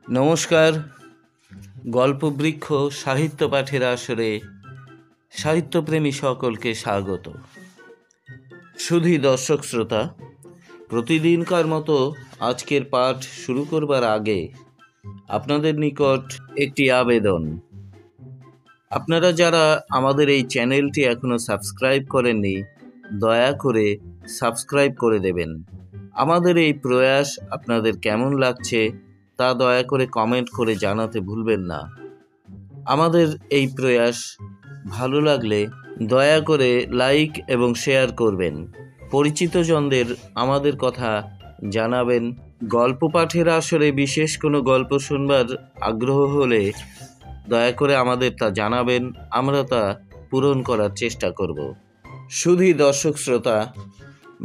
নমস্কার। গল্পবৃক্ষ সাহিত্য পাঠের আসরে সাহিত্যপ্রেমী সকলকে স্বাগত। শুধু দর্শক শ্রোতা, প্রতিদিনকার মতো আজকের পাঠ শুরু করবার আগে আপনাদের নিকট একটি আবেদন। আপনারা যারা আমাদের এই চ্যানেলটি এখনো সাবস্ক্রাইব করেননি, দয়া করে সাবস্ক্রাইব করে দেবেন। আমাদের এই প্রয়াস আপনাদের কেমন লাগছে তা দয়া করে কমেন্ট করে জানাতে ভুলবেন না। আমাদের এই প্রয়াস ভালো লাগলে দয়া করে লাইক এবং শেয়ার করবেন। পরিচিতজনদের আমাদের কথা জানাবেন। গল্প পাঠের আসরে বিশেষ কোনো গল্প শুনবার আগ্রহ হলে দয়া করে আমাদের তা জানাবেন, আমরা তা পূরণ করার চেষ্টা করব। শুধু দর্শক শ্রোতা,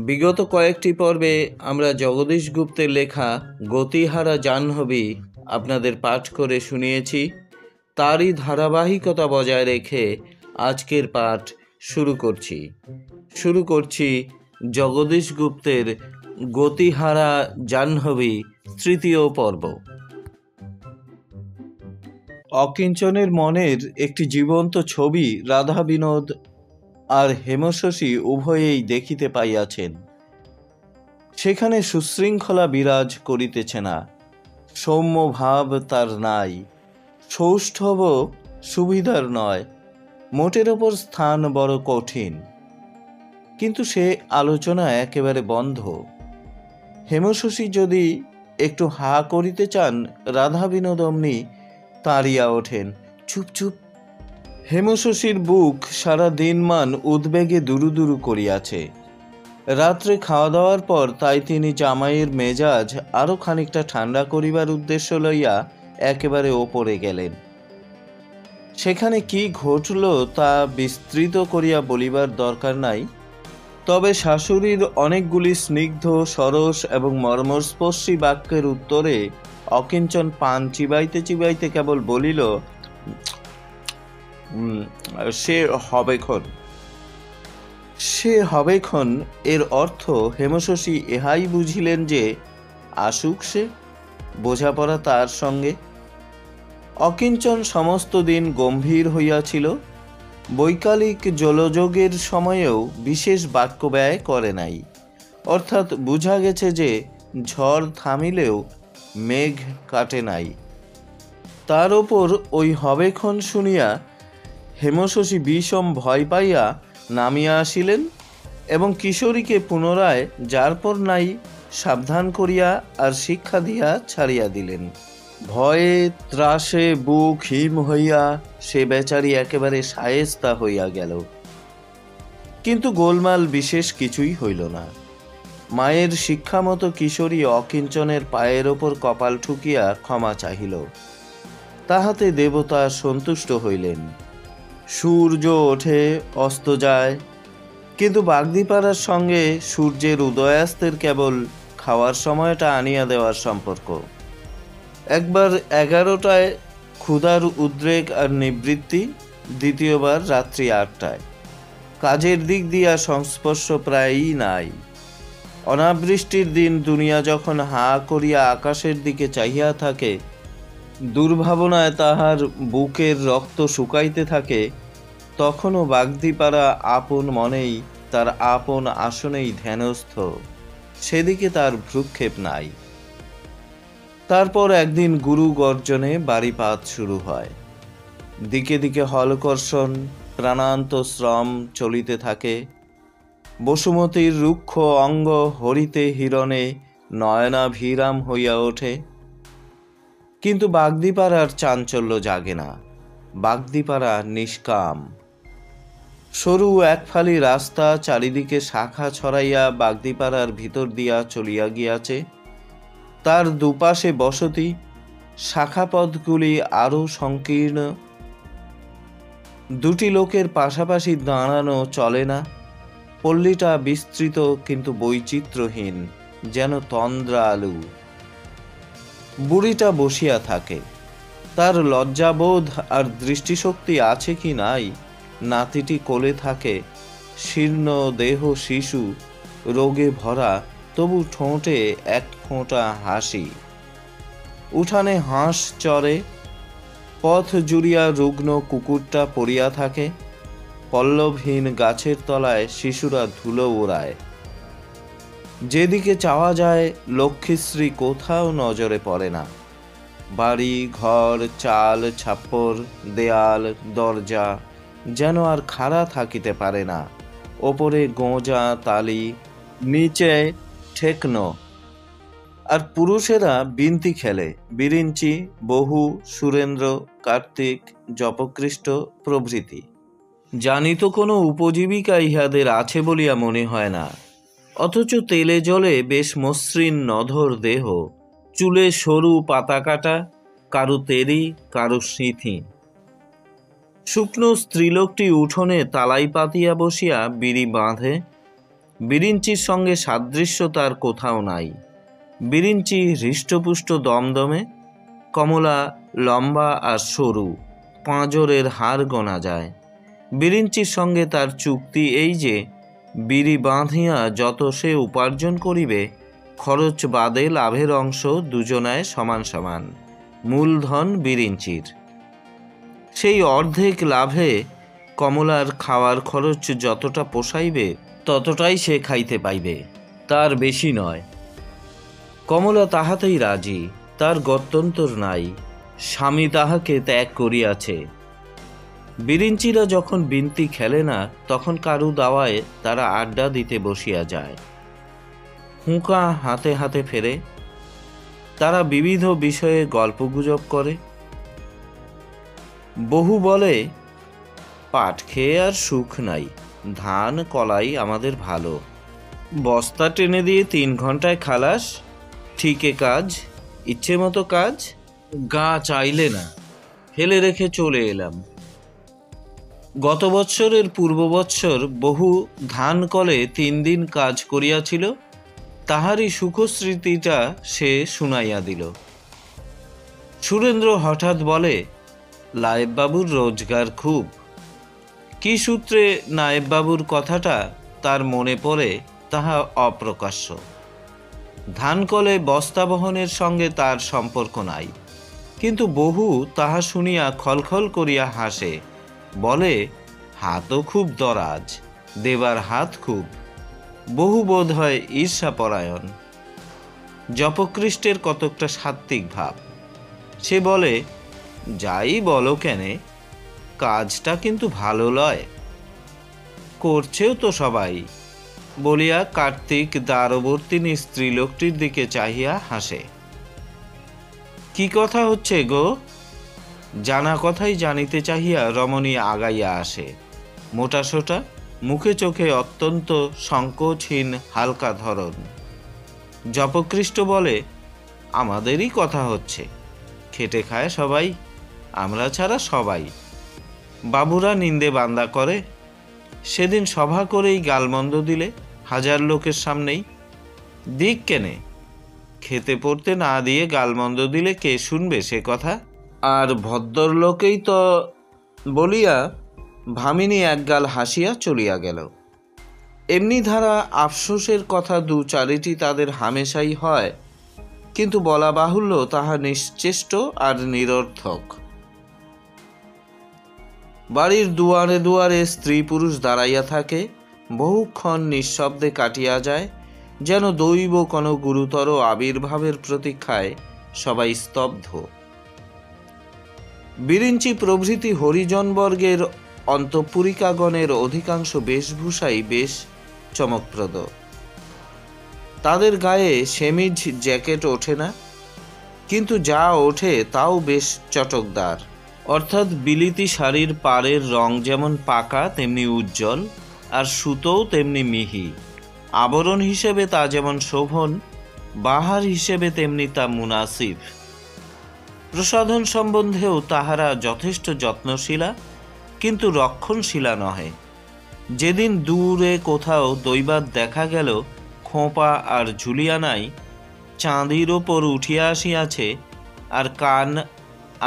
বিগত কয়েকটি পর্বে আমরা জগদীশ গুপ্তের লেখা গতিহারা জাহ্নবী আপনাদের পাঠ করে শুনিয়েছি। তারই ধারাবাহিকতা বজায় রেখে আজকের পাঠ শুরু করছি জগদীশ গুপ্তের গতিহারা জাহ্নবী তৃতীয় পর্ব। অকিঞ্চনের মনের একটি জীবন্ত ছবি রাধা বিনোদ আর হেমশশী উভয়েই দেখিতে পাইয়াছেন। সেখানে সুশৃঙ্খলা বিরাজ করিতেছে না, সৌম্য ভাব তার নাই, সৌষ্ঠব সুবিধার নয়, মোটের ওপর স্থান বড় কঠিন। কিন্তু সে আলোচনা একেবারে বন্ধ। হেমশশী যদি একটু হা করিতে চান, রাধা বিনোদ অমনি তাড়িয়া ওঠেন, চুপ চুপ। হেমশশীর বুক সারা দিনমান উদ্বেগে দুরু করিয়াছে। রাত্রে খাওয়া দাওয়ার পর তাই তিনি জামাইয়ের মেজাজ আরও খানিকটা ঠান্ডা করিবার উদ্দেশ্য লইয়া একেবারে ওপরে গেলেন। সেখানে কি ঘটল তা বিস্তৃত করিয়া বলিবার দরকার নাই। তবে শাশুড়ির অনেকগুলি স্নিগ্ধ, সরস এবং মর্মস্পর্শী বাক্যের উত্তরে অকিঞ্চন পান চিবাইতে কেবল বলিল, সে হবেক্ষণ। এর অর্থ হেমশশী এহাই বুঝিলেন যে আসুক সে, বোঝাপড়া তার সঙ্গে। অকিঞ্চন সমস্ত দিন গম্ভীর হইয়াছিল। বৈকালিক জলযোগের সময়েও বিশেষ বাক্য ব্যয় করে নাই। অর্থাৎ বুঝা গেছে যে ঝড় থামিলেও মেঘ কাটে নাই। তার ওপর ওই হবেক্ষণ শুনিয়া হেমশশী বিষম ভয় পাইয়া নামিয়া আসিলেন এবং কিশোরীকে পুনরায় যার পর নাই সাবধান করিয়া আর শিক্ষা দিয়া ছাড়িয়া দিলেন। ভয়ে ত্রাসে বুক হিম হইয়া সে বেচারি একেবারে শায়েস্তা হইয়া গেল। কিন্তু গোলমাল বিশেষ কিছুই হইল না। মায়ের শিক্ষা মতো কিশোরী অকিঞ্চনের পায়ের ওপর কপাল ঠুকিয়া ক্ষমা চাহিল। তাহাতে দেবতা সন্তুষ্ট হইলেন। সূর্য ওঠে, অস্ত যায়, কিন্তু বাগদিপাড়ার সঙ্গে সূর্যের উদয়াস্তের কেবল খাওয়ার সময়টা আনিয়া দেওয়ার সম্পর্ক। একবার 11টায় ক্ষুধার উদ্রেক আর নিবৃত্তি, দ্বিতীয়বার রাত্রি 8টায়। কাজের দিক দিয়া সংস্পর্শ প্রায়ই নাই। অনাবৃষ্টির দিন দুনিয়া যখন হা করিয়া আকাশের দিকে চাহিয়া থাকে, দুর্ভাবনায় তাহার বুকের রক্ত শুকাইতে থাকে, তখনও বাগদিপাড়া আপন মনেই তার আপন আসনেই ধ্যানস্থ, সেদিকে তার ভ্রুক্ষেপ নাই। তারপর একদিন গুরু গর্জনে বাড়িপাত শুরু হয়। দিকে দিকে হলকর্ষণ, প্রাণান্ত শ্রম চলিতে থাকে। বসুমতীর রুক্ষ অঙ্গ হরিতে হিরণে নয়নাভিরাম হইয়া ওঠে। কিন্তু বাগদিপাড়ার চাঞ্চল্য জাগে না। বাগদিপাড়া নিষ্কাম। সরু একফালি রাস্তা চারিদিকে শাখা ছড়াইয়া বাগদিপাড়ার ভিতর দিয়া চলিয়া গিয়াছে। তার দুপাশে বসতি, শাখাপথগুলি আরও সংকীর্ণ। দুটি লোকের পাশাপাশি দাঁড়ানো চলে না। পল্লীটা বিস্তৃত কিন্তু বৈচিত্র্যহীন, যেন তন্দ্রা আলু। বুড়িটা বসিয়া থাকে। তার লজ্জাবোধ আর দৃষ্টিশক্তি আছে কি নাই, নাতিটি কোলে থাকে, শীর্ণ দেহ শিশু, রোগে ভরা, তবু ঠোঁটে এক ফোঁটা হাসি। উঠানে হাঁস চরে, পথ জুড়িয়া রুগ্ন কুকুরটা পড়িয়া থাকে, পল্লবহীন গাছের তলায় শিশুরা ধুলো ওড়ায়। যেদিকে চাওয়া যায় লক্ষ্মীশ্রী কোথাও নজরে পড়ে না। বাড়ি ঘর, চাল ছাপ্পর, দেয়াল দরজা যেন আর খাড়া থাকিতে পারে না। ওপরে গোঁজা তালি, নিচে ঠেকনো। আর পুরুষেরা বিন্তি খেলে, বিরিঞ্চি, বহু, সুরেন্দ্র, কার্তিক, জপকৃষ্ট প্রভৃতি। জানিত কোনো উপজীবিকা ইহাদের আছে বলিয়া মনে হয় না, অথচ তেলে জলে বেশ মসৃণ নধর দেহ, চুলে সরু পাতা কাটা, কারু তেরি, কারু সিঁথি। শুকনো স্ত্রীলোকটি উঠোনে তালাই পাতিয়া বসিয়া বিড়ি বাঁধে। বিরিঞ্চির সঙ্গে সাদৃশ্য তার কোথাও নাই। বিরিঞ্চি হৃষ্টপুষ্ট দমদমে, কমলা লম্বা আর সরু, পাঁজরের হাড় গোনা যায়। বিরিঞ্চির সঙ্গে তার চুক্তি এই যে বিড়ি বাঁধিয়া যত সে উপার্জন করিবে, খরচ বাদে লাভের অংশ দুজনায় সমান সমান। মূলধন বিরিঞ্চির। সেই অর্ধেক লাভে কমলার খাওয়ার খরচ যতটা পোষাইবে ততটাই সে খাইতে পাইবে, তার বেশি নয়। কমলা তাহাতেই রাজি, তার গত্যন্তর নাই, স্বামী তাহাকে ত্যাগ করিয়াছে। বিরিঞ্চিরা যখন বিন্তি খেলে না, তখন কারু দাওয়ায় তারা আড্ডা দিতে বসিয়া যায়। হুঁকা হাতে হাতে ফেরে, তারা বিবিধ বিষয়ে গল্পগুজব করে। বহু বলে, পাট খেয়ে আর সুখ নাই, ধান কলাই আমাদের ভালো, বস্তা টেনে দিয়ে 3 ঘন্টায় খালাস, ঠিকে কাজ, ইচ্ছে মতো কাজ, গা চাইলে না, ফেলে রেখে চলে এলাম। গত বৎসরের পূর্ববৎসর বহু ধান কলে 3 দিন কাজ করিয়াছিল, তাহারই সুখস্মৃতিটা সে শুনাইয়া দিল। সুরেন্দ্র হঠাৎ বলে, নায়েববাবুর রোজগার খুব। কি সূত্রে নায়েববাবুর কথাটা তার মনে পড়ে তাহা অপ্রকাশ্য। ধানকলে বস্তা বহনের সঙ্গে তার সম্পর্ক নাই, কিন্তু বহু তাহা শুনিয়া খলখল করিয়া হাসে, বলে, হাতও খুব দরাজ, দেবার হাত খুব। বহু বোধ হয় ঈর্ষাপরায়ণ। জপকৃষ্টের কতকটা সাত্ত্বিক ভাব। সে বলে, যাই বলো কেনে, কাজটা কিন্তু ভালো লয়, করছেও তো সবাই, বলিয়া কার্তিক দ্বারবর্তিনী স্ত্রীলোকটির দিকে চাহিয়া হাসে। কি কথা হচ্ছে গো? জানা কথাই জানিতে চাহিয়া রমণী আগাইয়া আসে। মোটাসোটা, মুখে চোখে অত্যন্ত সংকোচহীন হালকা ধরন। জপকৃষ্ট বলে, আমাদেরই কথা হচ্ছে, খেটে খায় সবাই, আমরা ছাড়া সবাই। বাবুরা নিন্দে বান্দা করে, সেদিন সভা করেই গালমন্দ দিলে 1000 লোকের সামনেই। দিক কেনে, খেতে পড়তে না দিয়ে গালমন্দ দিলে কে শুনবে সে কথা? আর ভদ্রলোকেই তো, বলিয়া ভামিনী একগাল হাসিয়া চলিয়া গেল। এমনি ধারা আফসোসের কথা 2-4টি তাদের হামেশাই হয়, কিন্তু বলা বাহুল্য তাহা নিশ্চেষ্ট আর নিরর্থক। বাড়ির দুয়ারে দুয়ারে স্ত্রী পুরুষ দাঁড়াইয়া থাকে, বহুক্ষণ নিঃশব্দে কাটিয়া যায়, যেন দৈব কোনো গুরুতর আবির্ভাবের প্রতীক্ষায় সবাই স্তব্ধ। বিরিঞ্চি প্রভৃতি হরিজনবর্গের অন্তঃপুরিকাগণের অধিকাংশ বেশভূষাই বেশ চমকপ্রদ। তাদের গায়ে সেমিজ জ্যাকেট ওঠে না, কিন্তু যা ওঠে তাও বেশ চটকদার, অর্থাৎ বিলিতি শাড়ির পাড়ের রং যেমন পাকা তেমনি উজ্জ্বল, আর সুতোও তেমনি মিহি। আবরণ হিসেবে তা যেমন শোভন, বাহার হিসেবে তেমনি তা মুনাসিব। প্রসাধন সম্বন্ধেও তাহারা যথেষ্ট যত্নশীলা, কিন্তু রক্ষণশীলা নহে। যেদিন দূরে কোথাও দৈবাত দেখা গেল, খোঁপা আর ঝুলিয়ানাই চাঁদির ওপর উঠিয়া আসিয়াছে, আর কান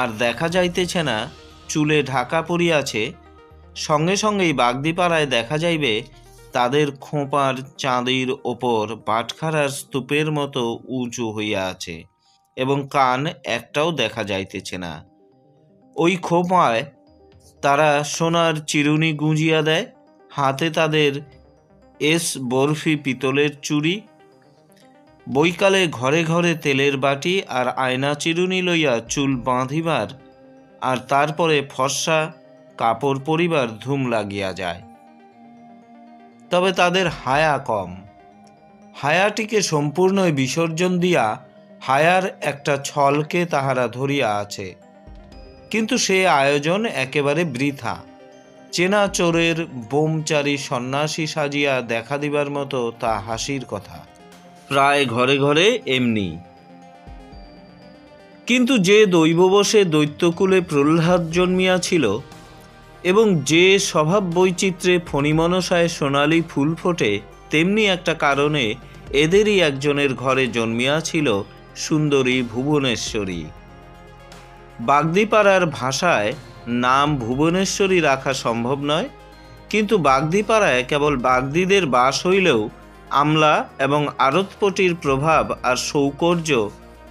আর দেখা যাইতেছে না, চুলে ঢাকা পড়িয়াছে, সঙ্গে সঙ্গেই বাগদিপাড়ায় দেখা যাইবে তাদের খোঁপার চাঁদির ওপর বাটখারার স্তূপের মতো উঁচু হইয়া আছে। এবং কান একটাও দেখা যাইতেছে না। ওই খোঁপায় তারা সোনার চিরুনি গুঁজিয়া দেয়, হাতে তাদের বরফি পিতলের চুড়ি, বৈকালে ঘরে ঘরে তেলের বাটি আর আয়না চিরুনি লইয়া চুল বাঁধিবার আর তারপরে ফর্সা কাপড় পরিবার ধুম লাগিয়া যায়। তবে তাদের হায়া কম। হায়াটিকে সম্পূর্ণ বিসর্জন দিয়া হায়ার একটা ছলকে তাহারা ধরিয়া আছে, কিন্তু সে আয়োজন একেবারে বৃথা। চেনা চোরের বোমচারী সন্ন্যাসী সাজিয়া দেখা দিবার মতো তা হাসির কথা। প্রায় ঘরে ঘরে এমনি। কিন্তু যে দৈববশে দৈত্যকুলে প্রহ্লাদ জন্মিয়াছিল এবং যে স্বভাব বৈচিত্র্যে ফণিমনসায় সোনালি ফুল ফোটে, তেমনি একটা কারণে এদেরই একজনের ঘরে জন্মিয়াছিল সুন্দরী ভুবনেশ্বরী। বাগদিপাড়ার ভাষায় নাম ভুবনেশ্বরী রাখা সম্ভব নয়, কিন্তু বাগদিপাড়ায় কেবল বাগদিদের বাস হইলেও আমলা এবং আড়তপটির প্রভাব আর সৌকর্য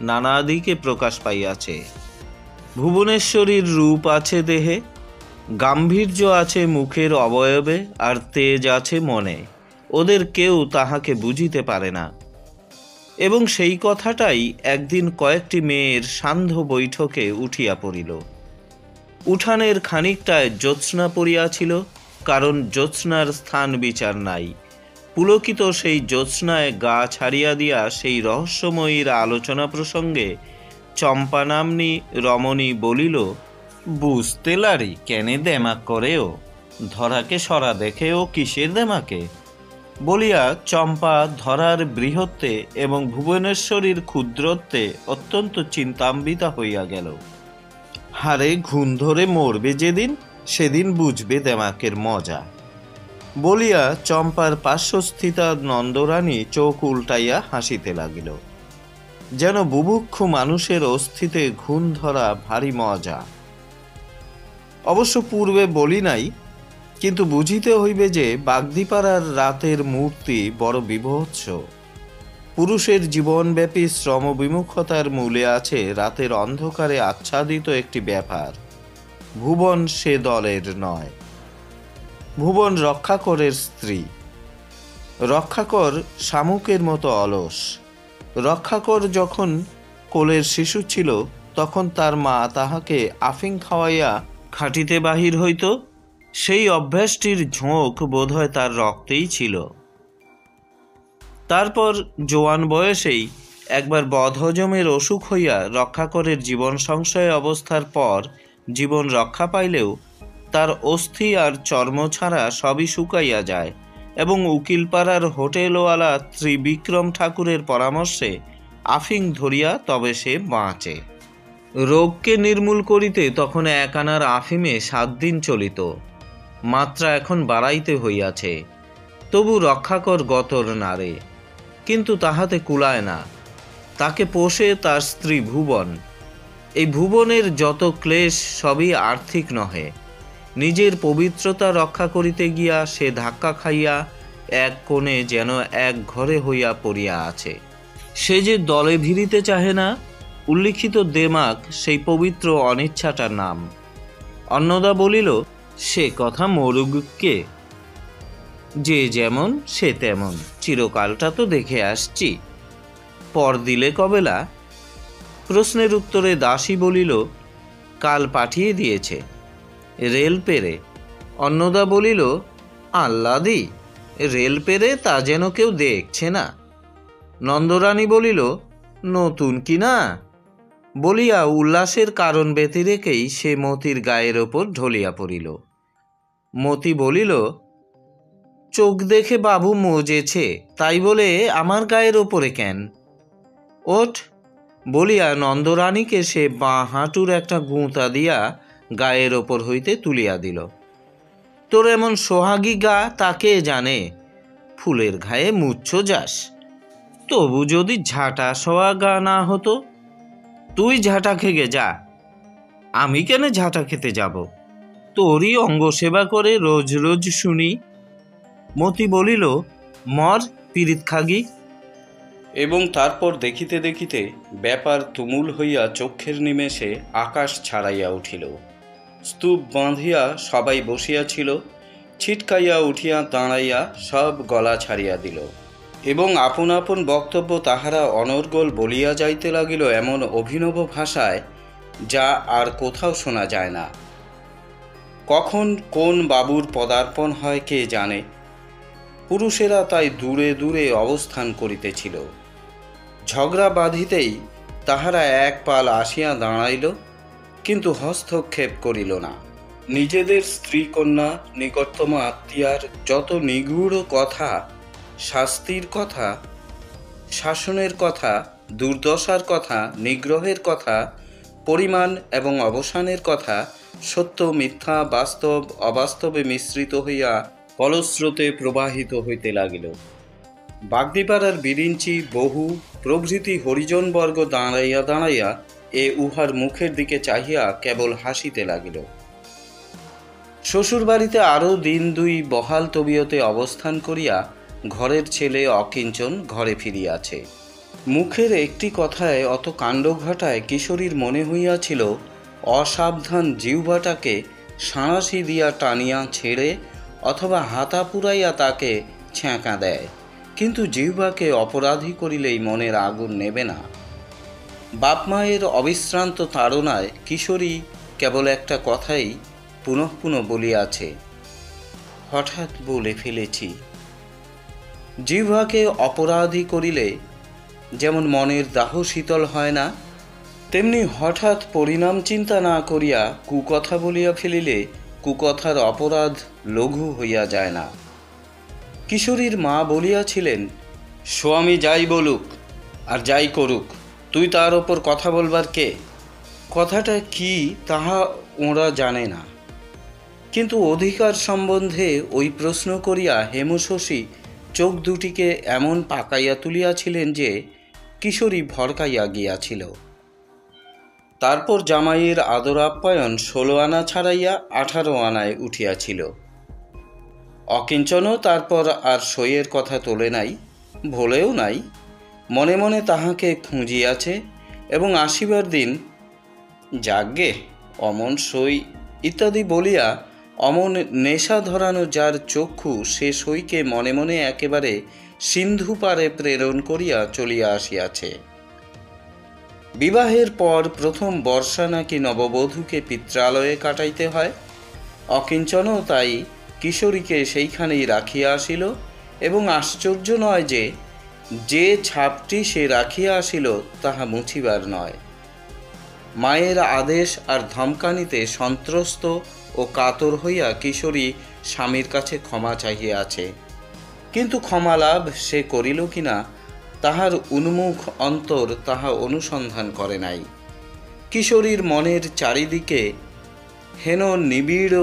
নানা দিকে প্রকাশ পাইয়াছে। ভুবনেশ্বরীর রূপ আছে দেহে, গাম্ভীর্য আছে মুখের অবয়বে, আর তেজ আছে মনে। ওদের কেউ তাহাকে বুঝিতে পারে না। এবং সেই কথাটাই একদিন কয়েকটি মেয়ের সান্ধ্য বৈঠকে উঠিয়া পড়িল। উঠানের খানিকটায় জ্যোৎস্না পড়িয়াছিল, কারণ জ্যোৎস্নার স্থান বিচার নাই। পুলকিত সেই জ্যোৎস্নায় গা ছাড়িয়া দিয়া সেই রহস্যময়ীর আলোচনা প্রসঙ্গে চম্পা নাম্নী রমণী বলিল, বুঝতে লারি কেনে দেমাক করেও, ধরাকে সরা দেখেও কিসের দেমাকে? বলিয়া চম্পা ধরার বৃহত্বে এবং ভুবনেশ্বরীর ক্ষুদ্রত্বে অত্যন্ত চিন্তান্বিতা হইয়া গেল। হারে ঘুণ ধরে মরবে যেদিন, সেদিন বুঝবে দেমাকের মজা বলিয়া চম্পার পার্শ্বস্থিতা নন্দরানী চোখ উল্টাইয়া হাসিতে লাগিল, যেন বুভুক্ষু মানুষের অস্থিতে ঘুণ ধরা ভারী মজা। অবশ্য পূর্বে বলি নাই, কিন্তু বুঝিতে হইবে যে বাগদিপাড়ার রাতের মূর্তি বড় বিভৎস। পুরুষের জীবনব্যাপী শ্রম বিমুখতার মূলে আছে রাতের অন্ধকারে আচ্ছাদিত একটি ব্যাপার। ভুবন সে দলের নয়। ভুবন রক্ষাকরের স্ত্রী। রক্ষাকর শামুকের মতো অলস। রক্ষাকর যখন কোলের শিশু ছিল, তখন তার মা তাহাকে আফিং খাওয়াইয়া খাটিতে বাহির হইত। সেই অভ্যাসটির ঝোঁক বোধহয় তার রক্তেই ছিল। তারপর জোয়ান বয়সেই একবার বদহজমের অসুখ হইয়া রক্ষাকরের জীবন সংশয় অবস্থার পর জীবন রক্ষা পাইলেও তার অস্থি আর চর্ম ছাড়া সবই শুকাইয়া যায় এবং উকিলপাড়ার হোটেলওয়ালা ত্রিবিক্রম ঠাকুরের পরামর্শে আফিং ধরিয়া তবে সে বাঁচে। রোগকে নির্মূল করিতে তখন 1 আনার আফিমে 7 দিন চলিত। মাত্রা এখন বাড়াইতে হইয়াছে। তবু রক্ষাকর গতর নারে, কিন্তু তাহাতে কুলায় না। তাকে পোষে তার স্ত্রী ভুবন। এই ভুবনের যত ক্লেশ সবই আর্থিক নহে। নিজের পবিত্রতা রক্ষা করিতে গিয়া সে ধাক্কা খাইয়া এক কোণে যেন এক ঘরে হইয়া পড়িয়া আছে। সে যে দলে ভিড়িতে চাহে না, উল্লিখিত দেমাক সেই পবিত্র অনিচ্ছাটার নাম। অন্নদা বলিল, সে কথা মরুগকে, যে যেমন সে তেমন, চিরকালটা তো দেখে আসছি, পর দিলে কবেলা? প্রশ্নের উত্তরে দাসী বলিল, কাল পাঠিয়ে দিয়েছে রেল পেরে। অন্নদা বলিল, আহ্লাদি, রেল পেরে তা যেন কেউ দেখছে না। নন্দরানী বলিল, নতুন কি না? বলিয়া উল্লাসের কারণ ব্যতিরেকেই সে মতির গায়ের ওপর ঢলিয়া পড়িল। মতি বলিল, চোখ দেখে বাবু মজেছে, তাই বলে আমার গায়ের ওপরে কেন? ওঠ বলিয়া নন্দরানীকে সে বাঁ হাঁটুর একটা গুঁতা দিয়া গায়ের ওপর হইতে তুলিয়া দিল। তোর এমন সোহাগী গা তাকে জানে, ফুলের ঘায়ে মুচ্ছ যাস। তবু যদি ঝাঁটা সোয়া গা না হতো, তুই ঝাঁটা খেগে যা। আমি কেন ঝাঁটা খেতে যাব? তোরই অঙ্গ সেবা করে রোজ রোজ শুনি। মতি বলিল, মর পিরিত খাগি। এবং তারপর দেখিতে দেখিতে ব্যাপার তুমুল হইয়া চক্ষের নিমেষে আকাশ ছাড়াইয়া উঠিল। স্তূপ বাঁধিয়া সবাই বসিয়াছিল, ছিটকাইয়া উঠিয়া দাঁড়াইয়া সব গলা ছাড়িয়া দিল এবং আপন আপন বক্তব্য তাহারা অনর্গল বলিয়া যাইতে লাগিল এমন অভিনব ভাষায়, যা আর কোথাও শোনা যায় না। কখন কোন বাবুর পদার্পণ হয় কে জানে। পুরুষেরা তাই দূরে দূরে অবস্থান করিতেছিল। ঝগড়া বাঁধিতেই তাহারা এক পাল আসিয়া দাঁড়াইল, কিন্তু হস্তক্ষেপ করিল না। নিজেদের স্ত্রী কন্যা নিকটতম আত্মীয়ার যত নিগূঢ় কথা, শাস্তির কথা, শাসনের কথা, দুর্দশার কথা, নিগ্রহের কথা, পরিমাণ এবং অবসানের কথা, সত্য মিথ্যা বাস্তব অবাস্তবে মিশ্রিত হইয়া ফলস্রোতে প্রবাহিত হইতে লাগিল। বাগদিপাড়ার বিরিঞ্চি, বহু প্রভৃতি হরিজনবর্গ দাঁড়াইয়া দাঁড়াইয়া উহার মুখের দিকে চাহিয়া কেবল হাসিতে লাগিল। শ্বশুরবাড়িতে আরও দিন দুই বহাল তবিয়তে অবস্থান করিয়া ঘরের ছেলে অকিঞ্চন ঘরে ফিরিয়াছে। মুখের একটি কথায় অত কাণ্ড ঘটায় কিশোরীর মনে হইয়াছিল অসাবধান জিহ্বাটাকে সাঁড়াশি দিয়া টানিয়া ছেড়ে অথবা হাতা পুরাইয়া তাকে ছ্যাঁকা দেয়, কিন্তু জিহ্বাকে অপরাধী করিলেই মনের আগুন নেবে না। বাপ মায়ের অবিশ্রান্ত তাড়নায় কিশোরী কেবল একটা কথাই পুনঃ পুনঃ বলিয়াছে, হঠাৎ বলে ফেলেছি। জিহ্বাকে অপরাধী করিলে যেমন মনের দাহ শীতল হয় না, তেমনি হঠাৎ পরিণাম চিন্তা না করিয়া কুকথা বলিয়া ফেলিলে কুকথার অপরাধ লঘু হইয়া যায় না। কিশোরীর মা বলিয়াছিলেন, স্বামী যাই বলুক আর যাই করুক, তুই তার ওপর কথা বলবার কে? কথাটা কি তাহা ওরা জানে না, কিন্তু অধিকার সম্বন্ধে ওই প্রশ্ন করিয়া হেমশশী চোখ দুটিকে এমন পাকাইয়া তুলিয়াছিলেন যে কিশোরী ভড়কাইয়া গিয়াছিল। তারপর জামাইয়ের আদর আপ্যায়ন 16 আনা ছাড়াইয়া 18 আনায় উঠিয়াছিল। অকিঞ্চনও তারপর আর সইয়ের কথা তোলে নাই, ভোলেও নাই, মনে মনে তাহাকে খুঁজিয়াছে এবং আসিবার দিন যাগ্গে অমন সই ইত্যাদি বলিয়া অমন নেশা ধরানো যার চক্ষু, সে সইকে মনে মনে একেবারে সিন্ধু পারে প্রেরণ করিয়া চলিয়া আসিয়াছে। বিবাহের পর প্রথম বর্ষা নাকি নববধূকে পিত্রালয়ে কাটাইতে হয়। অকিঞ্চনও তাই কিশোরীকে সেইখানেই রাখিয়া আসিল এবং আশ্চর্য নয় যে যে ছাপটি সে রাখিয়া আসিল তাহা মুছিবার নয়। মায়ের আদেশ আর ধমকানিতে সন্ত্রস্ত ও কাতর হইয়া কিশোরী স্বামীর কাছে ক্ষমা চাহিয়াছে, কিন্তু ক্ষমা লাভ সে করিল কিনা তাহার উন্মুখ অন্তর তাহা অনুসন্ধান করে নাই। কিশোরীর মনের চারিদিকে হেন নিবিড়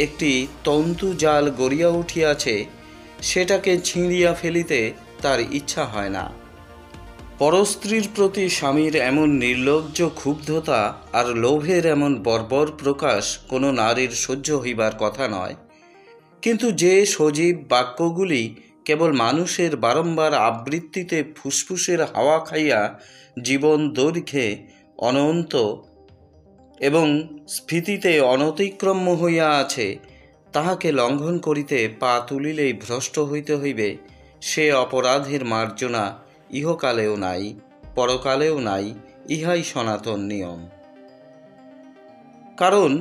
একটি তন্তু জাল গড়িয়া উঠিয়াছে, সেটাকে ছিঁড়িয়া ফেলিতে তার ইচ্ছা হয় না। পরস্ত্রীর প্রতি স্বামীর এমন নির্লজ্জ ক্ষুব্ধতা আর লোভের এমন বর্বর প্রকাশ কোনো নারীর সহ্য হইবার কথা নয়, কিন্তু যে সজীব বাক্যগুলি কেবল মানুষের বারংবার আবৃত্তিতে ফুসফুসের হাওয়া খাইয়া জীবন দৈর্ঘ্যে অনন্ত এবং স্ফীতিতে অনতিক্রম্য হইয়া আছে, তাহাকে লঙ্ঘন করিতে পা তুলিলেই ভ্রষ্ট হইতে হইবে, সে অপরাধের মার্জনা ইহকালেও নাই, পরকালেও নাই, ইহাই সনাতন নিয়ম। কারণ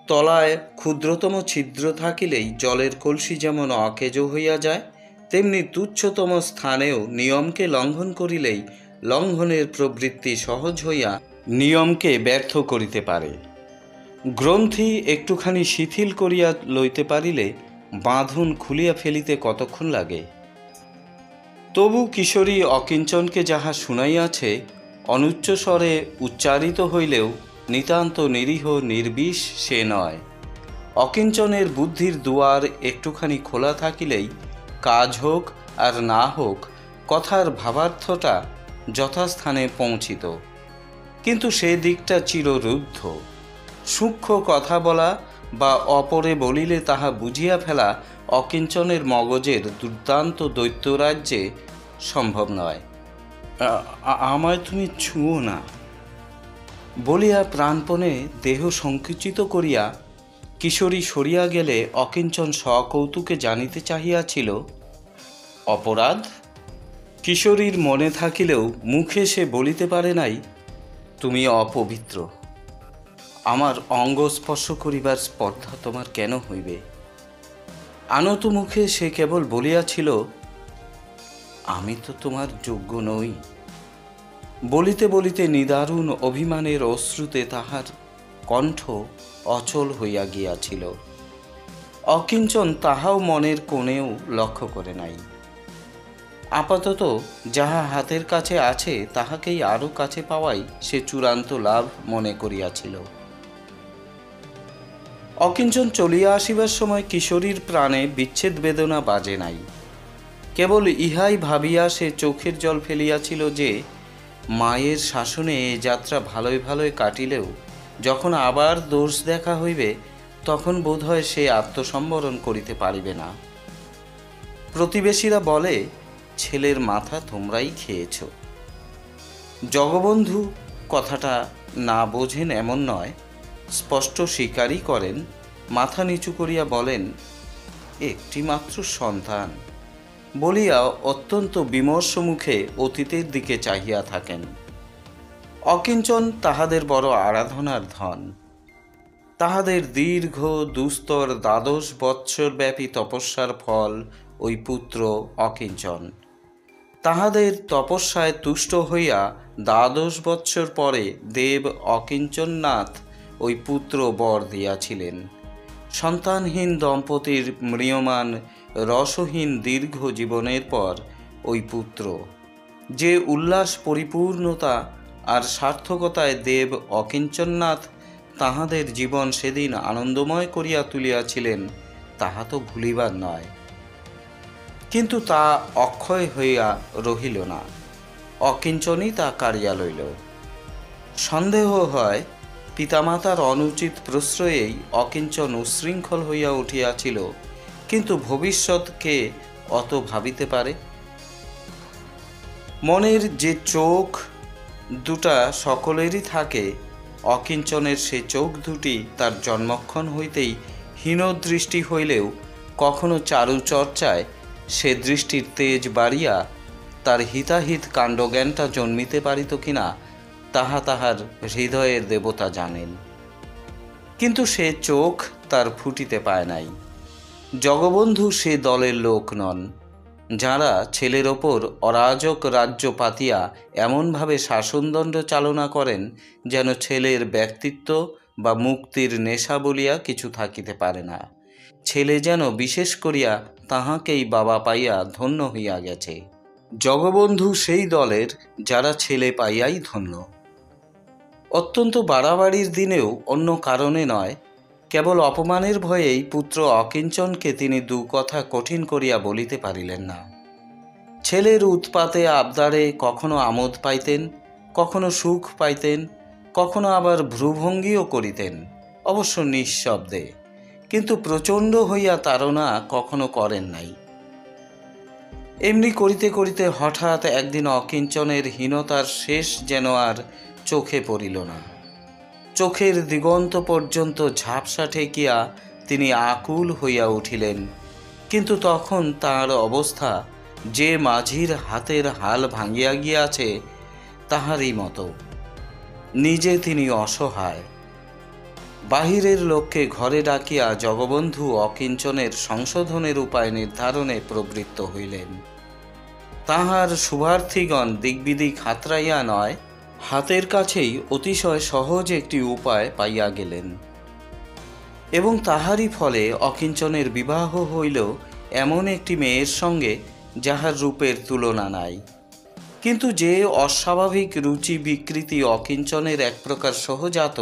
তলায় ক্ষুদ্রতম ছিদ্র থাকিলেই জলের কলসি যেমন অকেজ হইয়া যায়, তেমনি তুচ্ছতম স্থানেও নিয়মকে লঙ্ঘন করিলেই লঙ্ঘনের প্রবৃত্তি সহজ হইয়া নিয়মকে ব্যর্থ করিতে পারে। গ্রন্থি একটুখানি শিথিল করিয়া লইতে পারিলে বাঁধন খুলিয়া ফেলিতে কতক্ষণ লাগে। তবু কিশোরী অকিঞ্চনকে যাহা শুনাইয়াছে অনুচ্চস্বরে উচ্চারিত হইলেও নিতান্ত নিরীহ নির্বিষ সে নয়। অকিঞ্চনের বুদ্ধির দুয়ার একটুখানি খোলা থাকিলেই কাজ হোক আর না হোক কথার ভাবার্থটা যথাস্থানে পৌঁছিত, কিন্তু সে দিকটা চিররুদ্ধ। সূক্ষ্ম কথা বলা বা অপরে বলিলে তাহা বুঝিয়া ফেলা অকিঞ্চনের মগজের দুর্দান্ত দৈত্যরাজ্যে সম্ভব নয়। আমায় তুমি ছুঁয়ো না বলিয়া প্রাণপণে দেহ সংকুচিত করিয়া কিশোরী সরিয়া গেলে অকিঞ্চন সকৌতুকে জানিতে চাহিয়াছিল, অপরাধ? কিশোরীর মনে থাকিলেও মুখে সে বলিতে পারে নাই, তুমি অপবিত্র, আমার অঙ্গ স্পর্শ করিবার স্পর্ধা তোমার কেন হইবে? আনত মুখে সে কেবল বলিয়াছিল, আমি তো তোমার যোগ্য নই। বলিতে বলিতে নিদারুণ অভিমানের অশ্রুতে তাহার কণ্ঠ অচল হইয়া গিয়াছিল। অকিঞ্চন তাহাও মনের কোণেও লক্ষ্য করে নাই। আপাতত যাহা হাতের কাছে আছে তাহাকেই আরও কাছে পাওয়াই সে চূড়ান্ত লাভ মনে করিয়াছিল। অকিঞ্চন চলিয়া আসিবার সময় কিশোরীর প্রাণে বিচ্ছেদ বেদনা বাজে নাই। কেবল ইহাই ভাবিয়া সে চোখের জল ফেলিয়াছিল যে মায়ের শাসনে এ যাত্রা ভালোই ভালোই কাটিলেও যখন আবার দোষ দেখা হইবে তখন বোধহয় সে আত্মসম্বরণ করিতে পারিবে না। প্রতিবেশীরা বলে, ছেলের মাথা তোমরাই খেয়েছ। জগবন্ধু কথাটা না বোঝেন এমন নয়, স্পষ্ট স্বীকারই করেন, মাথা নিচু করিয়া বলেন, একটি মাত্র সন্তান বলিয়া অত্যন্ত বিমর্ষ মুখে অতীতের দিকে চাহিয়া থাকেন। অকিঞ্চন তাহাদের বড় আরাধনার ধন। তাহাদের দীর্ঘ দুস্তর ১২ বৎসরব্যাপী তপস্যার ফল ওই পুত্র অকিঞ্চন। তাহাদের তপস্যায় তুষ্ট হইয়া ১২ বৎসর পরে দেব অকিঞ্চননাথ ওই পুত্র বর দিয়াছিলেন। সন্তানহীন দম্পতির ম্রিয়মাণ রসহীন দীর্ঘ জীবনের পর ওই পুত্র যে উল্লাস পরিপূর্ণতা আর সার্থকতায় দেব অকিঞ্চননাথ তাহাদের জীবন সেদিন আনন্দময় করিয়া তুলিয়াছিলেন তাহা তো ভুলিবার নয়। কিন্তু তা অক্ষয় হইয়া রহিল না, অকিঞ্চনই তা কাড়িয়া লইল। সন্দেহ হয় পিতামাতার অনুচিত প্রশ্রয়েই অকিঞ্চন উশৃঙ্খল হইয়া উঠিয়াছিল, কিন্তু ভবিষ্যৎকে অত ভাবিতে পারে? মনের যে চোখ দুটা সকলেরই থাকে, অকিঞ্চনের সে চোখ দুটি তার জন্মক্ষণ হইতেই হীনদৃষ্টি হইলেও কখনো চারুচর্চায় সে দৃষ্টির তেজ বাড়িয়া তার হিতাহিত কাণ্ডজ্ঞানটা জন্মিতে পারিত কিনা তাহা তাহার হৃদয়ের দেবতা জানেন। কিন্তু সে চোখ তার ফুটিতে পায় নাই। জগবন্ধু সে দলের লোক নন, যাঁরা ছেলের ওপর অরাজক রাজ্য পাতিয়া এমনভাবে শাসনদণ্ড চালনা করেন যেন ছেলের ব্যক্তিত্ব বা মুক্তির নেশা বলিয়া কিছু থাকিতে পারে না। ছেলে যেন বিশেষ করিয়া তাহাকেই বাবা পাইয়া ধন্য হইয়া গেছে। জগবন্ধু সেই দলের যারা ছেলে পাইয়াই ধন্য। অত্যন্ত বাড়াবাড়ির দিনেও অন্য কারণে নয়, কেবল অপমানের ভয়েই পুত্র অকিঞ্চনকে তিনি দু কথা কঠিন করিয়া বলিতে পারিলেন না। ছেলের উৎপাতে আবদারে কখনো আমোদ পাইতেন, কখনো সুখ পাইতেন, কখনো আবার ভ্রুভঙ্গিও করিতেন, অবশ্য নিঃশব্দে, কিন্তু প্রচণ্ড হইয়া তাড়না কখনো করেন নাই। এমনি করিতে করিতে হঠাৎ একদিন অকিঞ্চনের হীনতার শেষ যেন আর চোখে পড়িল না। চোখের দিগন্ত পর্যন্ত ঝাপসা ঠেকিয়া তিনি আকুল হইয়া উঠিলেন, কিন্তু তখন তার অবস্থা যে মাঝির হাতের হাল ভাঙিয়া গিয়াছে তাহারই মতো। নিজে তিনি অসহায়। বাহিরের লোককে ঘরে ডাকিয়া জগবন্ধু অকিঞ্চনের সংশোধনের উপায় নির্ধারণে প্রবৃত্ত হইলেন। তাহার শুভার্থীগণ দিকবিদিক হাতড়াইয়া নয়, হাতের কাছেই অতিশয় সহজ একটি উপায় পাইয়া গেলেন, এবং তাহারই ফলে অকিঞ্চনের বিবাহ হইল এমন একটি মেয়ের সঙ্গে যাহার রূপের তুলনা নাই। কিন্তু যে অস্বাভাবিক রুচি বিকৃতি অকিঞ্চনের এক প্রকার সহজাত,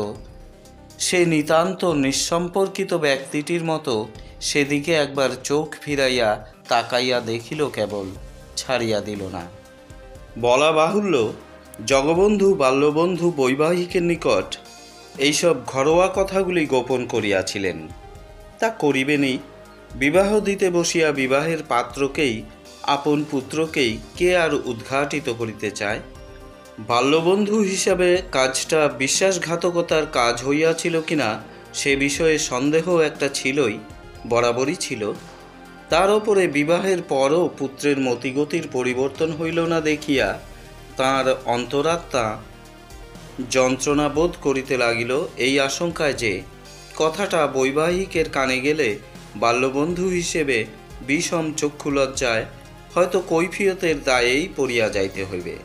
সে নিতান্ত নিঃসম্পর্কিত ব্যক্তিটির মতো সেদিকে একবার চোখ ফিরাইয়া তাকাইয়া দেখিল কেবল, ছাড়িয়া দিল না। বলা বাহুল্য, জগবন্ধু বাল্যবন্ধু বৈবাহিকের নিকট এইসব ঘরোয়া কথাগুলি গোপন করিয়াছিলেন। তা করিবেনই। বিবাহ দিতে বসিয়া বিবাহের পাত্রকেই আপন পুত্রকেই কে আর উদ্ঘাটিত করিতে চায়? বাল্যবন্ধু হিসাবে কাজটা বিশ্বাসঘাতকতার কাজ হইয়াছিল কিনা সে বিষয়ে সন্দেহ একটা ছিলই, বরাবরই ছিল। তার ওপরে বিবাহের পরও পুত্রের মতিগতির পরিবর্তন হইল না দেখিয়া তাঁর অন্তরাত্মা যন্ত্রণা বোধ করিতে লাগিল, এই আশঙ্কায় যে কথাটা বৈবাহিকের কানে গেলে বাল্যবন্ধু হিসেবে বিষম চক্ষুলজ্জায় হয়তো কৈফিয়তের দায়েই পড়িয়া যাইতে হইবে।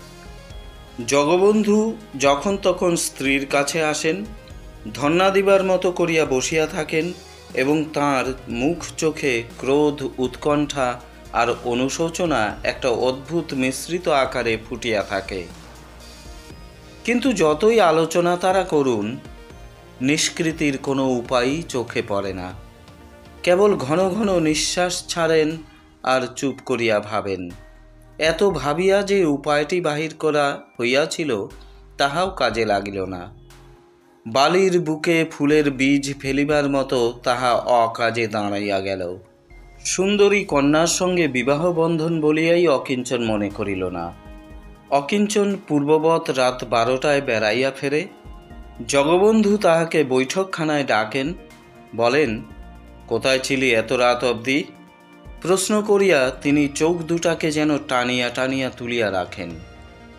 জগবন্ধু যখন তখন স্ত্রীর কাছে আসেন, ধন্না দিবার মতো করিয়া বসিয়া থাকেন এবং তাঁর মুখ চোখে ক্রোধ, উৎকণ্ঠা আর অনুশোচনা একটা অদ্ভুত মিশ্রিত আকারে ফুটিয়া থাকে। কিন্তু যতই আলোচনা তারা করুন, নিষ্কৃতির কোনো উপায়ই চোখে পড়ে না। কেবল ঘন ঘন নিঃশ্বাস ছাড়েন আর চুপ করিয়া ভাবেন। এত ভাবিয়া যে উপায়টি বাহির করা হইয়াছিল তাহাও কাজে লাগিল না। বালির বুকে ফুলের বীজ ফেলিবার মতো তাহা অকাজে দাঁড়াইয়া গেল। সুন্দরী কন্যার সঙ্গে বিবাহ বন্ধন বলিয়াই অকিঞ্চন মনে করিল না। অকিঞ্চন পূর্ববৎ রাত 12টায় বেড়াইয়া ফেরে। জগবন্ধু তাহাকে বৈঠকখানায় ডাকেন, বলেন, কোথায় ছিলি এত রাত অবধি? প্রশ্ন করিয়া তিনি চোখ দুটাকে যেন টানিয়া টানিয়া তুলিয়া রাখেন।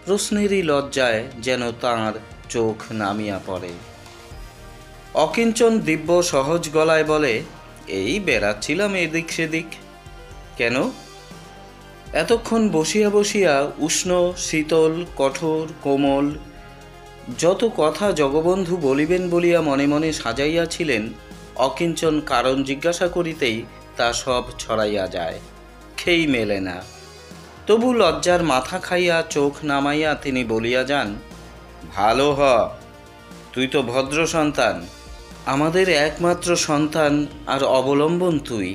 প্রশ্নেরই লজ্জায় যেন তাঁর চোখ নামিয়া পড়ে। অকিঞ্চন দিব্য সহজ গলায় বলে, এই বেড়াচ্ছিলাম এদিক সেদিক। কেন? এতক্ষণ বসিয়া বসিয়া উষ্ণ, শীতল, কঠোর, কোমল যত কথা জগবন্ধু বলিবেন বলিয়া মনে মনে সাজাইয়াছিলেন, অকিঞ্চন কারণ জিজ্ঞাসা করিতেই তা সব ছড়াইয়া যায়, খেই মেলে না। তবু লজ্জার মাথা খাইয়া চোখ নামাইয়া তিনি বলিয়া যান, ভালো হ, তুই তো ভদ্র সন্তান, আমাদের একমাত্র সন্তান আর অবলম্বন তুই।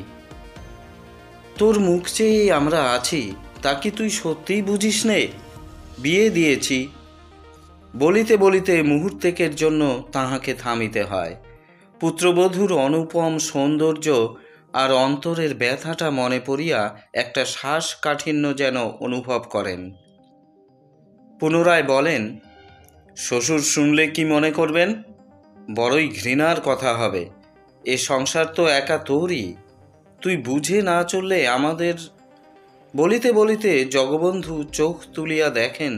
তোর মুখ চেয়েই আমরা আছি, তা কি তুই সত্যিই বুঝিস নে? বিয়ে দিয়েছি। বলিতে বলিতে মুহূর্তেকের জন্য তাহাকে থামিতে হয়। পুত্রবধূর অনুপম সৌন্দর্য আর অন্তরের ব্যথাটা মনে পড়িয়া একটা শ্বাস কাঠিন্য যেন অনুভব করেন। পুনরায় বলেন, শ্বশুর শুনলে কি মনে করবেন? বড়ই ঘৃণার কথা হবে। এ সংসার তো একা তোরই, তুই বুঝে না চললে আমাদের। বলিতে বলিতে জগবন্ধু চোখ তুলিয়া দেখেন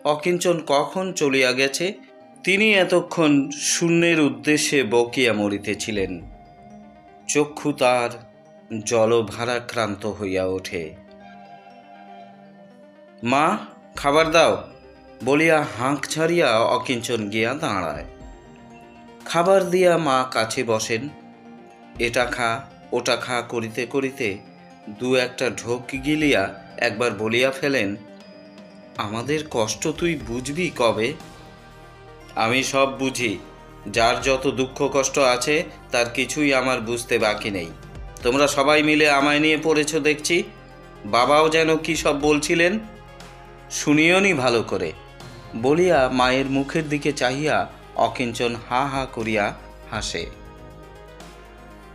অকিঞ্চন কখন চলিয়া গেছে। তিনি এতক্ষণ শূন্যের উদ্দেশ্যে বকিয়া মরিতেছিলেন। চক্ষু তার জলভারাক্রান্ত হইয়া ওঠে। মা, খাবার দাও বলিয়া হাঁক ছাড়িয়া অকিঞ্চন গিয়া দাঁড়ায়। খাবার দিয়া মা কাছে বসেন। এটা খা ওটা খা করিতে করিতে দু একটা ঢোক গিলিয়া একবার বলিয়া ফেলেন, আমাদের কষ্ট তুই বুঝবি কবে? আমি সব বুঝি, যার যত দুঃখ কষ্ট আছে তার কিছুই আমার বুঝতে বাকি নেই। তোমরা সবাই মিলে আমায় নিয়ে পড়েছ দেখছি। বাবাও যেন কি সব বলছিলেন, শুনিওনি ভালো করে বলিয়া মায়ের মুখের দিকে চাহিয়া অকিঞ্চন হা হা করিয়া হাসে।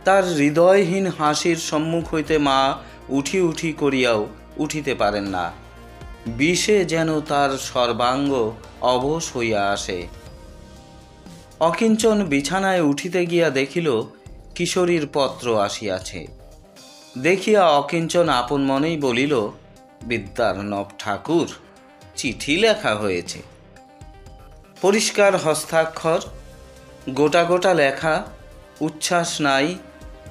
তার হৃদয়হীন হাসির সম্মুখ হইতে মা উঠি উঠি করিয়াও উঠিতে পারেন না। বিষে যেন তার সর্বাঙ্গ অবশ হইয়া আসে। অকিঞ্চন বিছানায় উঠিতে গিয়া দেখিল কিশোরীর পত্র আসিয়াছে। দেখিয়া অকিঞ্চন আপন মনেই বলিল, বিদ্যার্ণব ঠাকুর, চিঠি লেখা হয়েছে। পরিষ্কার হস্তাক্ষর, গোটা গোটা লেখা, উচ্ছ্বাস নাই,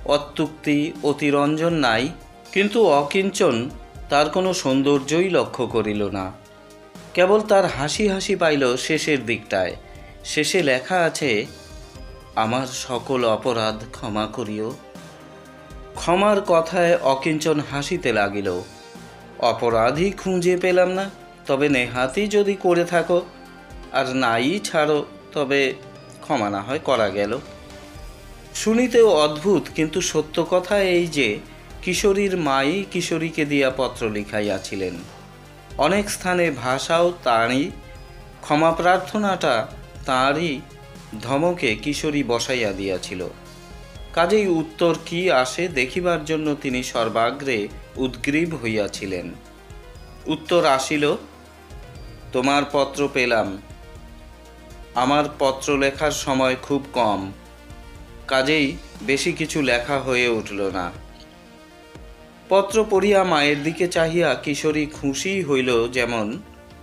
অত্যুক্তি অতিরঞ্জন নাই। কিন্তু অকিঞ্চন তার কোনো সৌন্দর্যই লক্ষ্য করিল না। কেবল তার হাসি হাসি পাইল শেষের দিকটায়। শেষে লেখা আছে, আমার সকল অপরাধ ক্ষমা করিও। ক্ষমার কথায় অকিঞ্চন হাসিতে লাগিল। অপরাধই খুঁজে পেলাম না, তবে নেহাতি যদি করে থাকো, আর নাই ছাড়ো, তবে ক্ষমা না হয় করা গেল। শুনিতেও অদ্ভুত, কিন্তু সত্য কথা এই যে কিশোরীর মাই কিশোরীকে দিয়া পত্র লিখাইয়াছিলেন। অনেক স্থানে ভাষাও তাঁরই, ক্ষমা প্রার্থনাটা তাঁরই ধমকে কিশোরী বসাইয়া দিয়াছিল। কাজেই উত্তর কি আসে দেখিবার জন্য তিনি সর্বাগ্রে উদ্গ্রীব হইয়াছিলেন। উত্তর আসিল, তোমার পত্র পেলাম। আমার পত্র লেখার সময় খুব কম, কাজেই বেশি কিছু লেখা হয়ে উঠল না। পত্র পড়িয়া মায়ের দিকে চাহিয়া কিশোরী খুশি হইল, যেমন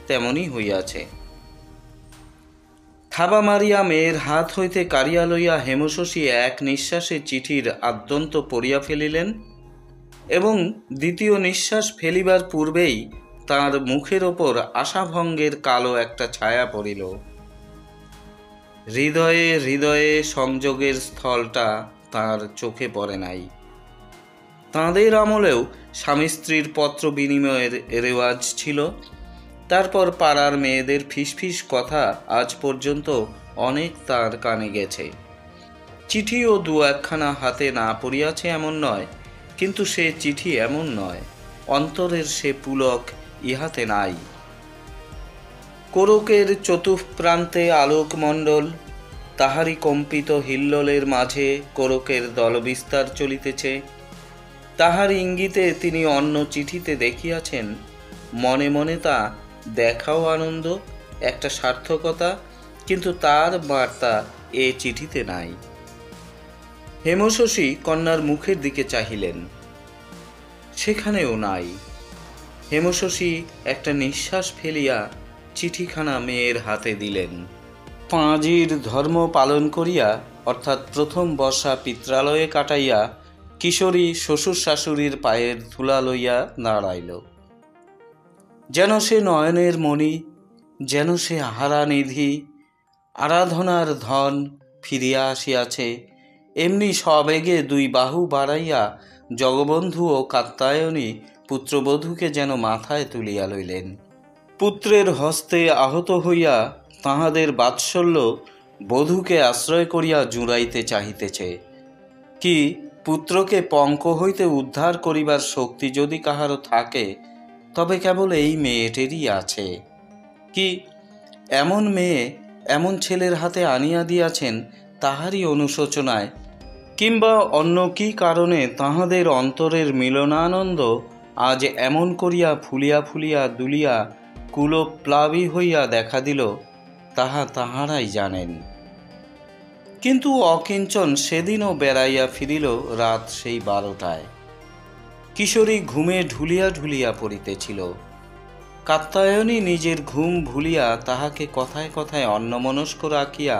তেমনই হইয়াছে। থাবা মারিয়া মেয়ের হাত হইতে কাড়িয়া লইয়া হেমশশী এক নিঃশ্বাসে চিঠির আদ্যন্ত পড়িয়া ফেলিলেন এবং দ্বিতীয় নিঃশ্বাস ফেলিবার পূর্বেই তাঁর মুখের ওপর আশাভঙ্গের কালো একটা ছায়া পড়িল। হৃদয়ে হৃদয়ে সংযোগের স্থলটা তাঁর চোখে পড়ে নাই। তাঁদের আমলেও স্বামী স্ত্রীর পত্র বিনিময়ের রেওয়াজ ছিল। তারপর পাড়ার মেয়েদের ফিসফিস কথা আজ পর্যন্ত অনেক তার কানে গেছে। চিঠিও দু একখানা হাতে না পড়িয়াছে এমন নয়, কিন্তু সে চিঠি এমন নয়, অন্তরের সে পুলক ইহাতে নাই। কোরকের চতুঃপ্রান্তে আলোকমণ্ডল, তাহারই কম্পিত হিল্লোলের মাঝে কোরকের দলবিস্তার চলিতেছে। তাহার ইঙ্গিতে তিনি অন্য চিঠিতে দেখিয়াছেন, মনে মনে তা দেখাও আনন্দ, একটা সার্থকতা, কিন্তু তার বার্তা এ চিঠিতে নাই। হেমশশী কন্যার মুখের দিকে চাহিলেন, সেখানেও নাই। হেমশশী একটা নিঃশ্বাস ফেলিয়া চিঠিখানা মেয়ের হাতে দিলেন। পাঁজির ধর্ম পালন করিয়া, অর্থাৎ প্রথম বর্ষা পিত্রালয়ে কাটাইয়া, কিশোরী শ্বশুর শাশুড়ির পায়ের ধুলা লইয়া দাঁড়াইল। যেন সে নয়নের মণি, যেন সে হারা নিধি, আরাধনার ধন ফিরিয়া আসিয়াছে। এমনি সবেগে দুই বাহু বাড়াইয়া জগবন্ধু ও কাত্যায়নী পুত্রবধূকে যেন মাথায় তুলিয়া লইলেন। পুত্রের হস্তে আহত হইয়া তাহাদের বাৎসল্য বধূকে আশ্রয় করিয়া জুড়াইতে চাহিতেছে। কি পুত্রকে পঙ্ক হইতে উদ্ধার করিবার শক্তি যদি কাহারও থাকে, তবে কেবল এই মেয়েটেরই আছে। কি এমন মেয়ে এমন ছেলের হাতে আনিয়া দিয়াছেন, তাহারই অনুশোচনায় কিংবা অন্য কি কারণে তাহাদের অন্তরের মিলনানন্দ আজ এমন করিয়া ফুলিয়া ফুলিয়া দুলিয়া কুলপ্লাবী হইয়া দেখা দিল, তাহা তাহারাই জানেন। কিন্তু অকিঞ্চন সেদিনও বেড়াইয়া ফিরিল রাত সেই 12টায়। কিশোরী ঘুমে ঢুলিয়া ঢুলিয়া পড়িতেছিল। কাত্যায়নী নিজের ঘুম ভুলিয়া তাহাকে কথায় কথায় অন্যমনস্ক রাখিয়া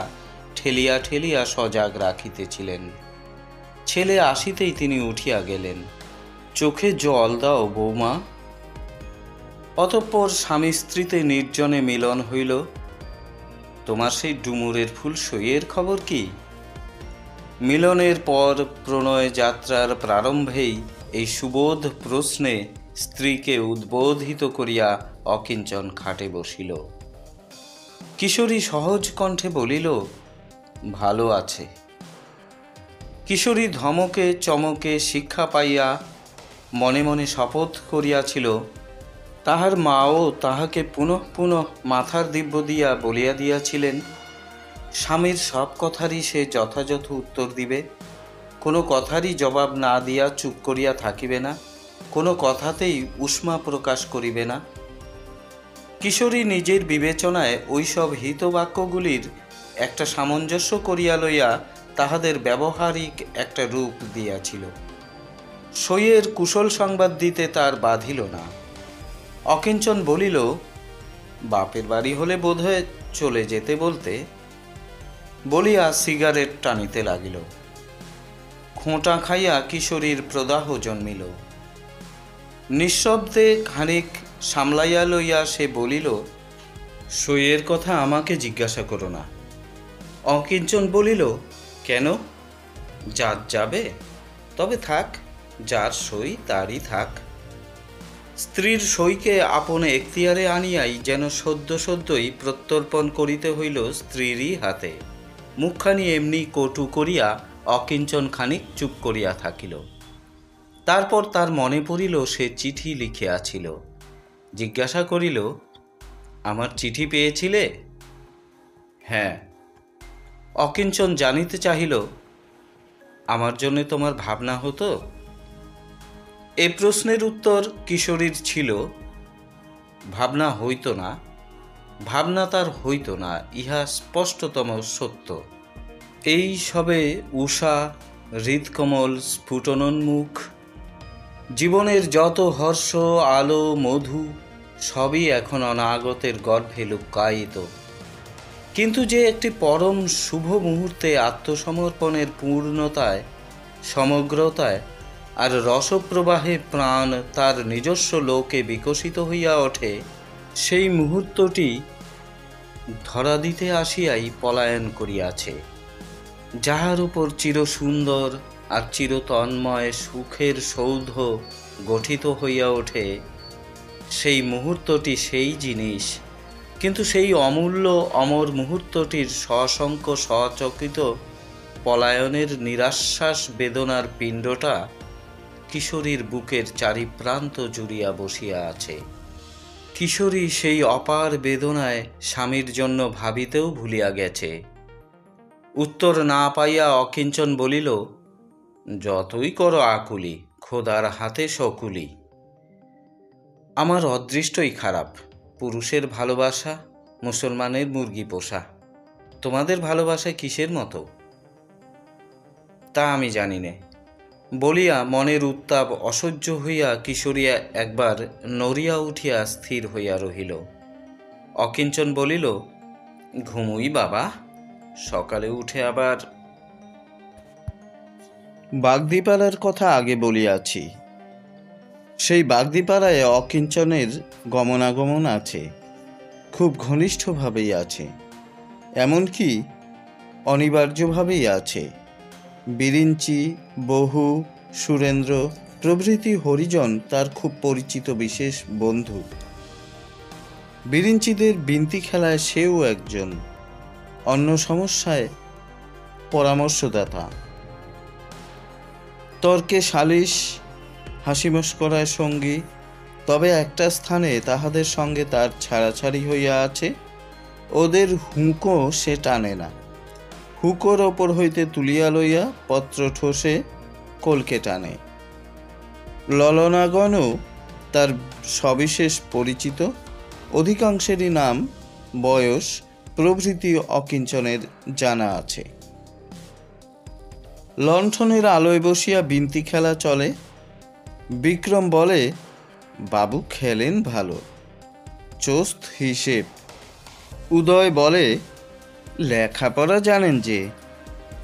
ঠেলিয়া ঠেলিয়া সজাগ রাখিতেছিলেন। ছেলে আসিতেই তিনি উঠিয়া গেলেন, চোখে জল দাও বৌমা। অতঃপর স্বামী স্ত্রীতে নির্জনে মিলন হইল। তোমার সেই ডুমুরের ফুল সইয়ের খবর কি? মিলনের পর প্রণয় যাত্রার প্রারম্ভেই এই সুবোধ প্রশ্নে স্ত্রীকে উদ্বোধিত করিয়া অকিঞ্চন খাটে বসিল। কিশোরী সহজ কণ্ঠে বলিল, ভালো আছে। কিশোরী ধমকে চমকে শিক্ষা পাইয়া মনে মনে শপথ করিয়াছিল, তাহার মাও তাহাকে পুনঃ পুনঃ মাথার দিব্য দিয়া বলিয়া দিয়াছিলেন, স্বামীর সব কথারই সে যথাযথ উত্তর দিবে, কোনো কথারই জবাব না দিয়া চুপ করিয়া থাকিবে না, কোনো কথাতেই উষ্মা প্রকাশ করিবে না। কিশোরী নিজের বিবেচনায় ওইসব হিতবাক্যগুলির একটা সামঞ্জস্য করিয়া লইয়া তাহাদের ব্যবহারিক একটা রূপ দিয়াছিল। সইয়ের কুশল সংবাদ দিতে তার বাধিল না। অকিঞ্চন বলিল, বাপের বাড়ি হলে বোধহয় চলে যেতে বলতে, বলিয়া সিগারেট টানিতে লাগিল। খোঁটা খাইয়া কিশোরীর প্রদাহ জন্মিল। নিঃশব্দে খানিক সামলাইয়া লইয়া সে বলিল, সইয়ের কথা আমাকে জিজ্ঞাসা করো না। অকিঞ্চন বলিল, কেন? যার যাবে, তবে থাক, যার সই তারই থাক। স্ত্রীর সইকে আপন এখতিয়ারে আনিয়াই যেন সদ্য সদ্যই প্রত্যর্পণ করিতে হইল স্ত্রীরই হাতে। মুখখানি এমনি কটু করিয়া অকিঞ্চন খানিক চুপ করিয়া থাকিল। তারপর তার মনে পড়িল সে চিঠি লিখিয়াছিল। জিজ্ঞাসা করিল, আমার চিঠি পেয়েছিলে? হ্যাঁ। অকিঞ্চন জানিতে চাহিল, আমার জন্য তোমার ভাবনা হতো? এ প্রশ্নের উত্তর কিশোরীর ছিল, ভাবনা হইতো না, ভাবনা তার হইত না, ইহা স্পষ্টতম সত্য। এই সবে উষা, হৃদকমল, স্ফুটনোন্মুখ, জীবনের যত হর্ষ, আলো, মধু সবই এখন অনাগতের গর্ভে লুক্কায়িত। কিন্তু যে একটি পরম শুভ মুহূর্তে আত্মসমর্পণের পূর্ণতায়, সমগ্রতায় আর রসপ্রবাহে প্রাণ তার নিজস্ব লোকে বিকশিত হইয়া ওঠে, সেই মুহূর্তটি ধরা দিতে আসিয়াই পলায়ন করিয়াছে। যাহার উপর চিরসুন্দর আর চিরতন্ময় সুখের সৌধ গঠিত হইয়া ওঠে, সেই মুহূর্তটি সেই জিনিস, কিন্তু সেই অমূল্য অমর মুহূর্তটির সশঙ্ক সচকিত পলায়নের নিরাশ্বাস বেদনার পিণ্ডটা কিশোরীর বুকের চারিপ্রান্ত জুড়িয়া বসিয়া আছে। কিশোরী সেই অপার বেদনায় স্বামীর জন্য ভাবিতেও ভুলিয়া গেছে। উত্তর না পাইয়া অকিঞ্চন বলিল, যতই করো আকুলি, খোদার হাতে শকুলি। আমার অদৃষ্টই খারাপ। পুরুষের ভালোবাসা মুসলমানের মুরগি পোষা। তোমাদের ভালোবাসায় কিসের মতো তা আমি জানি নে বলিয়া মনের উত্তাপ অসহ্য হইয়া কিশোরিয়া একবার নড়িয়া উঠিয়া স্থির হইয়া রহিল। অকিঞ্চন বলিল, ঘুমুই বাবা, সকালে উঠে আবার। বাগদিপাড়ার কথা আগে বলিয়াছি। সেই বাগদিপাড়ায় অকিঞ্চনের গমনাগমন আছে, খুব ঘনিষ্ঠভাবেই আছে, এমনকি অনিবার্যভাবেই আছে। বিরিঞ্চি, বহু, সুরেন্দ্র প্রভৃতি হরিজন তার খুব পরিচিত বিশেষ বন্ধু। বিরিঞ্চিদের বিন্তি খেলায় সেও একজন, অন্য সমস্যায় পরামর্শদাতা। তর্কে সালিশ, হাসি মশকরায় সঙ্গী। তবে একটা স্থানে তাহাদের সঙ্গে তার ছাড়াছাড়ি হইয়া আছে। ওদের হুঁকো সে টানে না। হুঁকোর ওপর হইতে তুলিয়া লইয়া পত্র ঠোসে কলকে টানে। ললনাগণও তার সবিশেষ পরিচিত। অধিকাংশেরই নাম, বয়স প্রভৃতি অকিঞ্চনের জানা আছে। লণ্ঠনের আলোয় বসিয়া বিন্তি খেলা চলে। বিক্রম বলে, বাবু খেলেন ভালো, চোস্ত হিসেব। উদয় বলে, লেখাপড়া জানেন যে,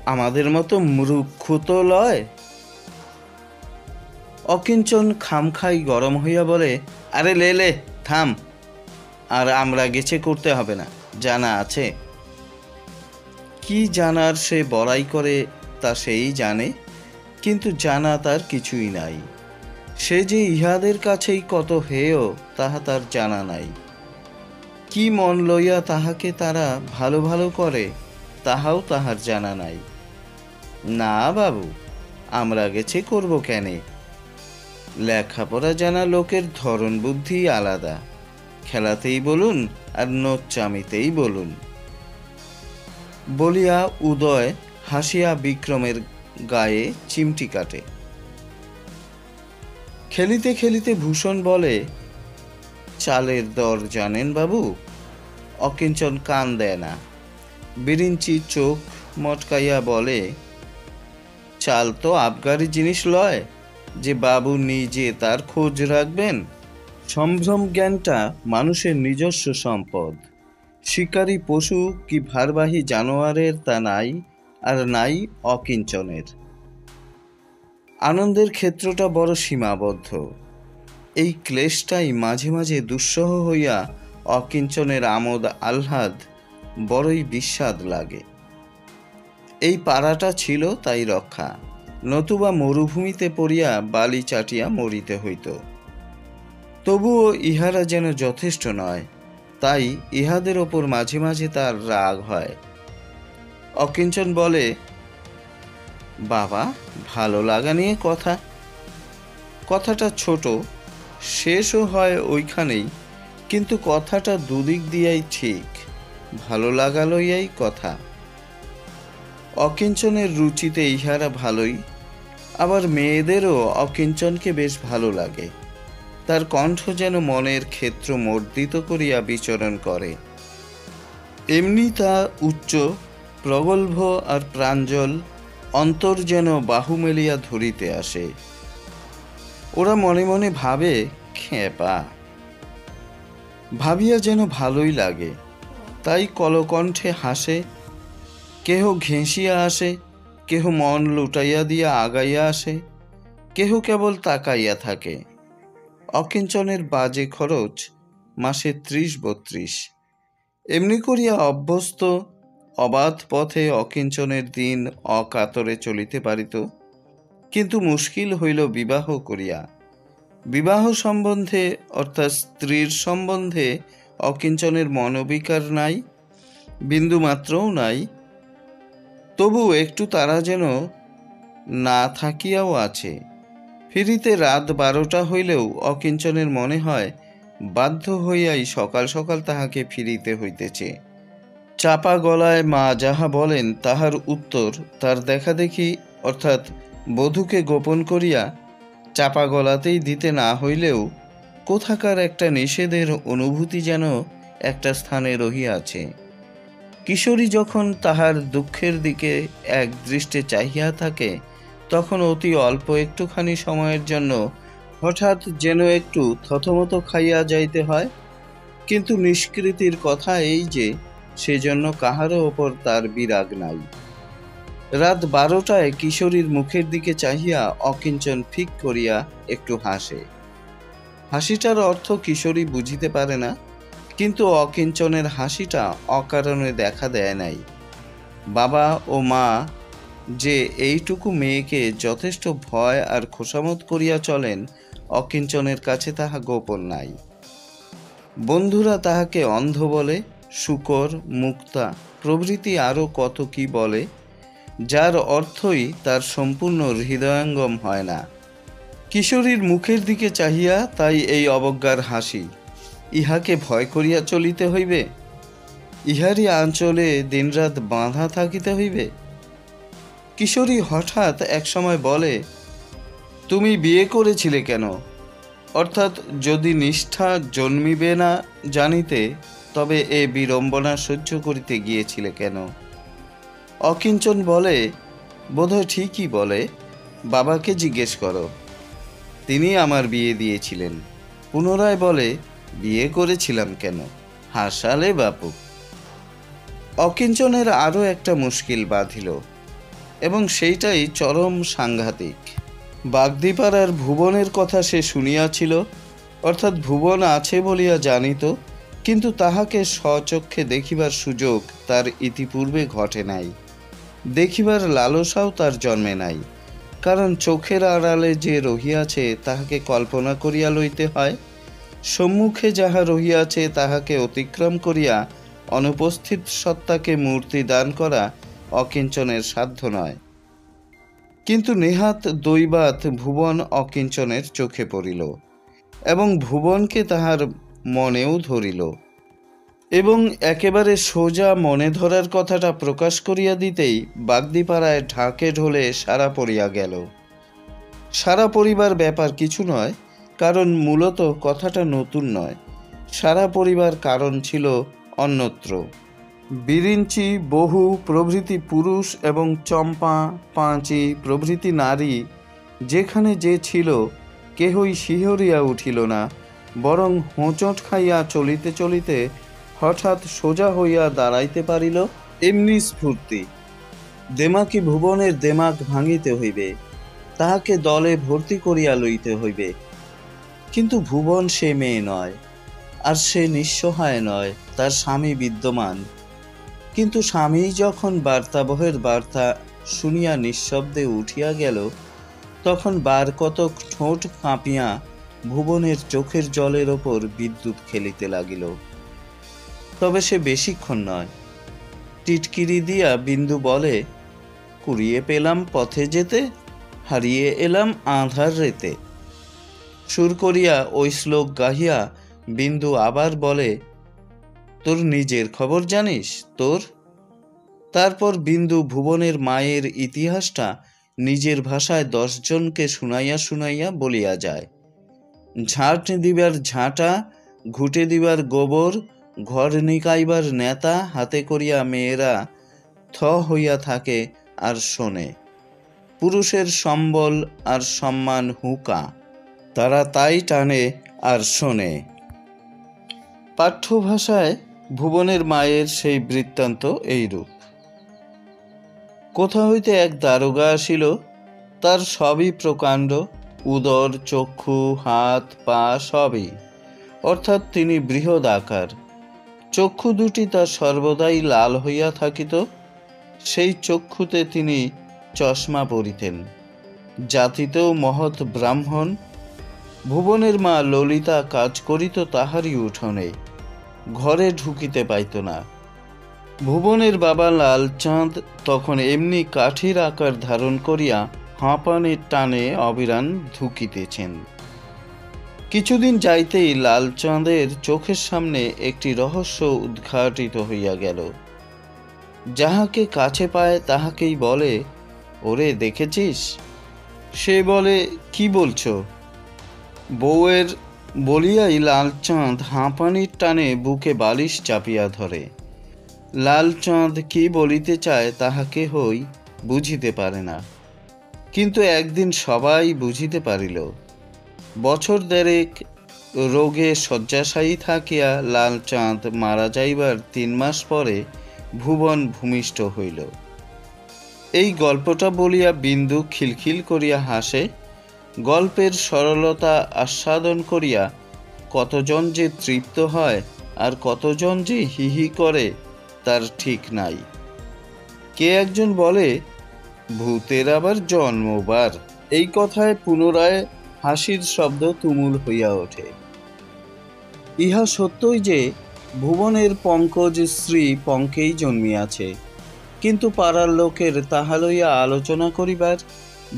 আমাদের মতো মূর্খ তো লয়। অকিঞ্চন খামখাই গরম হইয়া বলে, আরে লে থাম, আর আমরা গেছে করতে হবে না, জানা আছে। কি জানার সে বড়াই করে তা সেই জানে, কিন্তু জানা তার কিছুই নাই। সে যে ইহাদের কাছেই কত হেয় তাহা তার জানা নাই। কি মন লইয়া তাহাকে তারা ভালো ভালো করে তাহাও তাহার জানা নাই। না বাবু, আমরা গেছে করব কেনে? লেখাপড়া জানা লোকের ধরন বুদ্ধি আলাদা, খেলাতেই বলুন আর নোচ্চামিতেই বলুন। বলিয়া উদয় হাসিয়া বিক্রমের গায়ে চিমটি কাটে। খেলিতে খেলিতে ভূষণ বলে, চালের দর জানেন বাবু? অকিঞ্চন কান দেয় না। বিরিঞ্চি চোখ মটকাইয়া বলে, চাল তো আবগারি জিনিস লয় যে বাবু নিজে তার খোঁজ রাখবেন। সম্ভ্রম জ্ঞানটা মানুষের নিজস্ব সম্পদ। শিকারী পশু কি ভারবাহী জানোয়ারের তা নাই, আর নাই অকিঞ্চনের। আনন্দের ক্ষেত্রটা বড় সীমাবদ্ধ। এই ক্লেশটাই মাঝে মাঝে দুঃসহ হইয়া অকিঞ্চনের আমোদ আহ্লাদ বড়ই বিস্বাদ লাগে। এই পাড়াটা ছিল তাই রক্ষা, নতুবা মরুভূমিতে পড়িয়া বালি চাটিয়া মরিতে হইত। তবুও ইহারা যেন যথেষ্ট নয়, তাই ইহাদের ওপর মাঝে মাঝে তার রাগ হয়। অকিঞ্চন বলে, বাবা, ভালো লাগা নিয়ে কথা। কথাটা ছোট, শেষও হয় ওইখানেই, কিন্তু কথাটা দুদিক দিয়াই ঠিক, ভালো লাগা লইয়াই কথা। অকিঞ্চনের রুচিতে ইহারা ভালোই, আবার মেয়েদেরও অকিঞ্চনকে বেশ ভালো লাগে। তার কণ্ঠ যেন মনের ক্ষেত্র মর্দিত করিয়া বিচরণ করে। এমনি তা উচ্চ, প্রগল্ভ আর প্রাঞ্জল, অন্তর যেন বাহু মেলিয়া ধরিতে আসে। ওরা মনে মনে ভাবে খেপা, ভাবিয়া যেন ভালোই লাগে, তাই কলকণ্ঠে হাসে। কেহ ঘেঁষিয়া আসে, কেহ মন লুটাইয়া দিয়া আগাইয়া আসে, কেহ কেবল তাকাইয়া থাকে। অকিঞ্চনের বাজে খরচ মাসে 30-32। এমনি করিয়া অভ্যস্ত অবাধ পথে অকিঞ্চনের দিন অকাতরে চলিতে পারিত। কিন্তু মুশকিল হইল বিবাহ করিয়া। বিবাহ সম্বন্ধে অর্থাৎ স্ত্রীর সম্বন্ধে অকিঞ্চনের মনোবিকার নাই, বিন্দু মাত্রও নাই। তবু একটু তারা যেন না থাকিয়াও আছে। ফিরিতে রাত 12টা হইলেও অকিঞ্চনের মনে হয় বাধ্য হইয়াই সকাল সকাল তাহাকে ফিরিতে হইতেছে। চাপা গলায় মা যাহা বলেন তাহার উত্তর তার দেখাদেখি অর্থাৎ বধূকে গোপন করিয়া চাপা গলাতেই দিতে না হইলেও কোথাকার একটা নিষেধের অনুভূতি যেন একটা স্থানে রহিয়াছে। কিশোরী যখন তাহার দুঃখের দিকে এক দৃষ্টে চাহিয়া থাকে, তখন অতি অল্প একটুখানি সময়ের জন্য হঠাৎ যেন একটু থতমত খাইয়া যাইতে হয়। কিন্তু নিষ্কৃতির কথা এই যে সেজন্য কাহারও ওপর তার বিরাগ নাই। রাত 12টায় কিশোরীর মুখের দিকে চাহিয়া অকিঞ্চন ফিক করিয়া একটু হাসে। হাসিটার অর্থ কিশোরী বুঝিতে পারে না, কিন্তু অকিঞ্চনের হাসিটা অকারণে দেখা দেয় নাই। বাবা ও মা যে এইটুকু মেয়েকে যথেষ্ট ভয় আর খোসামত করিয়া চলেন, অকিঞ্চনের কাছে তাহা গোপন নাই। বন্ধুরা তাহাকে অন্ধ বলে, শূকর, মুক্তা প্রভৃতি আরও কত কি বলে, যার অর্থই তার সম্পূর্ণ হৃদয়ঙ্গম হয় না। কিশোরীর মুখের দিকে চাহিয়া তাই এই অবজ্ঞার হাসি। ইহাকে ভয় করিয়া চলিতে হইবে? ইহারই আঁচলে দিনরাত বাঁধা থাকিতে হইবে? কিশোরী হঠাৎ একসময় বলে, তুমি বিয়ে করেছিলে কেন? অর্থাৎ যদি নিষ্ঠা জন্মিবে না জানিতে, তবে এ বিড়ম্বনা সহ্য করিতে গিয়েছিলে কেন? অকিঞ্চন বলে, বোধহয় ঠিকই বলে, বাবাকে জিজ্ঞেস করো, তিনি আমার বিয়ে দিয়েছিলেন। পুনরায় বলে, বিয়ে করেছিলাম কেন? হাসালে বাপু। অকিঞ্চনের আরও একটা মুশকিল বাঁধিল, এবং সেইটাই চরম সাংঘাতিক। বাগদিপাড়ার ভুবনের কথা সে শুনিয়াছিল, অর্থাৎ ভুবন আছে বলিয়া জানিত, কিন্তু তাহাকে স্বচক্ষে দেখিবার সুযোগ তার ইতিপূর্বে ঘটে নাই। দেখিবার লালসাও তার জন্মে নাই, কারণ চোখের আড়ালে যে রহিয়াছে তাহাকে কল্পনা করিয়া লইতে হয়। সম্মুখে যাহা রহিয়াছে তাহাকে অতিক্রম করিয়া অনুপস্থিত সত্তাকে মূর্তি দান করা অকিঞ্চনের সাধ্য নয়। কিন্তু নেহাত দৈবাৎ ভুবন অকিঞ্চনের চোখে পড়িল, এবং ভুবনকে তাহার মনেও ধরিল, এবং একেবারে সোজা মনে ধরার কথাটা প্রকাশ করিয়া দিতেই বাগদিপাড়ায় ঢাকে ঢোলে সারা পড়িয়া গেল। সারা পরিবার ব্যাপার কিছু নয়, কারণ মূলত কথাটা নতুন নয়। সারা পরিবার কারণ ছিল অন্যত্র। বিরিঞ্চি, বহু প্রভৃতি পুরুষ এবং চম্পা, পাঁচি প্রভৃতি নারী যেখানে যে ছিল, কেহই শিহরিয়া উঠিল না, বরং হোঁচট খাইয়া চলিতে চলিতে হঠাৎ সোজা হইয়া দাঁড়াইতে পারিল। এমনি স্ফূর্তি। দেমাকি ভুবনের দেমাক ভাঙিতে হইবে, তাহাকে দলে ভর্তি করিয়া লইতে হইবে। কিন্তু ভুবন সে মেয়ে নয়, আর সে নিঃসহায় নয়, তার স্বামী বিদ্যমান। কিন্তু স্বামী যখন বার্তাবহের বার্তা শুনিয়া নিঃশব্দে উঠিয়া গেল, তখন বার কতক ঠোঁট কাঁপিয়া ভুবনের চোখের জলের ওপর বিদ্যুৎ খেলিতে লাগিল। তবে সে বেশিক্ষণ নয়। টিটকিরি দিয়া বিন্দু বলে, কুড়িয়ে পেলাম পথে যেতে, হারিয়ে এলাম আঁধার রেতে। সুর করিয়া ওই শ্লোক গাহিয়া বিন্দু আবার বলে, তোর নিজের খবর জানিস তোর? তারপর বিন্দু ভুবনের মায়ের ইতিহাসটা নিজের ভাষায় 10 জনকে শুনাইয়া শুনাইয়া বলিয়া যায়। ঝাঁট দিবার ঝাঁটা, ঘুটে দিবার গোবর, ঘর নিকাইবার নেতা, হাতে করিয়া মেয়েরা থ হইয়া থাকে আর শোনে। পুরুষের সম্বল আর সম্মান হুঁকা, তারা তাই টানে আর শোনে। পাঠ্যভাষায় ভুবনের মায়ের সেই বৃত্তান্ত এইরূপ। কোথা হইতে এক দারোগা আসিল, তার সবই প্রকাণ্ড, উদর, চক্ষু, হাত, পা সবই, অর্থাৎ তিনি বৃহৎ আকার। চক্ষু দুটি তার সর্বদাই লাল হইয়া থাকিত, সেই চক্ষুতে তিনি চশমা পরিতেন। জাতিতেও মহৎ ব্রাহ্মণ। ভুবনের মা ললিতা কাজ করিত তাহারই উঠোনে, ঘরে ঢুকিতে পাইত না। ভুবনের বাবা লালচাঁদ তখন এমনি কাঠির আকার ধারণ করিয়া হাঁপানির টানে অবিরাম ধুকিতেছেন। কিছুদিন যাইতেই লালচাঁদের চোখের সামনে একটি রহস্য উদ্ঘাটিত হইয়া গেল। যাহাকে কাছে পায় তাহাকেই বলে, ওরে দেখেছিস? সে বলে, কি বলছো? বউয়ের বলিয়াই লালচাঁদ হাঁপানির টানে বুকে বালিশ চাপিয়া ধরে। লালচাঁদ কি বলিতে চায় তাহা কেহই বুঝিতে পারে না, কিন্তু একদিন সবাই বুঝিতে পারিল। বছর দেড়েক রোগে শয্যাশায়ী থাকিয়া লালচাঁদ মারা যাইবার 3 মাস পরে ভুবন ভূমিষ্ঠ হইল। এই গল্পটা বলিয়া বিন্দু খিলখিল করিয়া হাসে। গল্পের সরলতা আস্বাদন করিয়া কতজন যে তৃপ্ত হয় আর কতজন যে হিহি করে তার ঠিক নাই। কে একজন বলে, ভূতের আবার জন্মবার। এই কথায় পুনরায় হাসির শব্দ তুমুল হইয়া ওঠে। ইহা সত্যই যে ভুবনের পঙ্কজ শ্রী পঙ্কেই জন্মিয়াছে, কিন্তু পাড়ার লোকের তাহা লইয়া আলোচনা করিবার,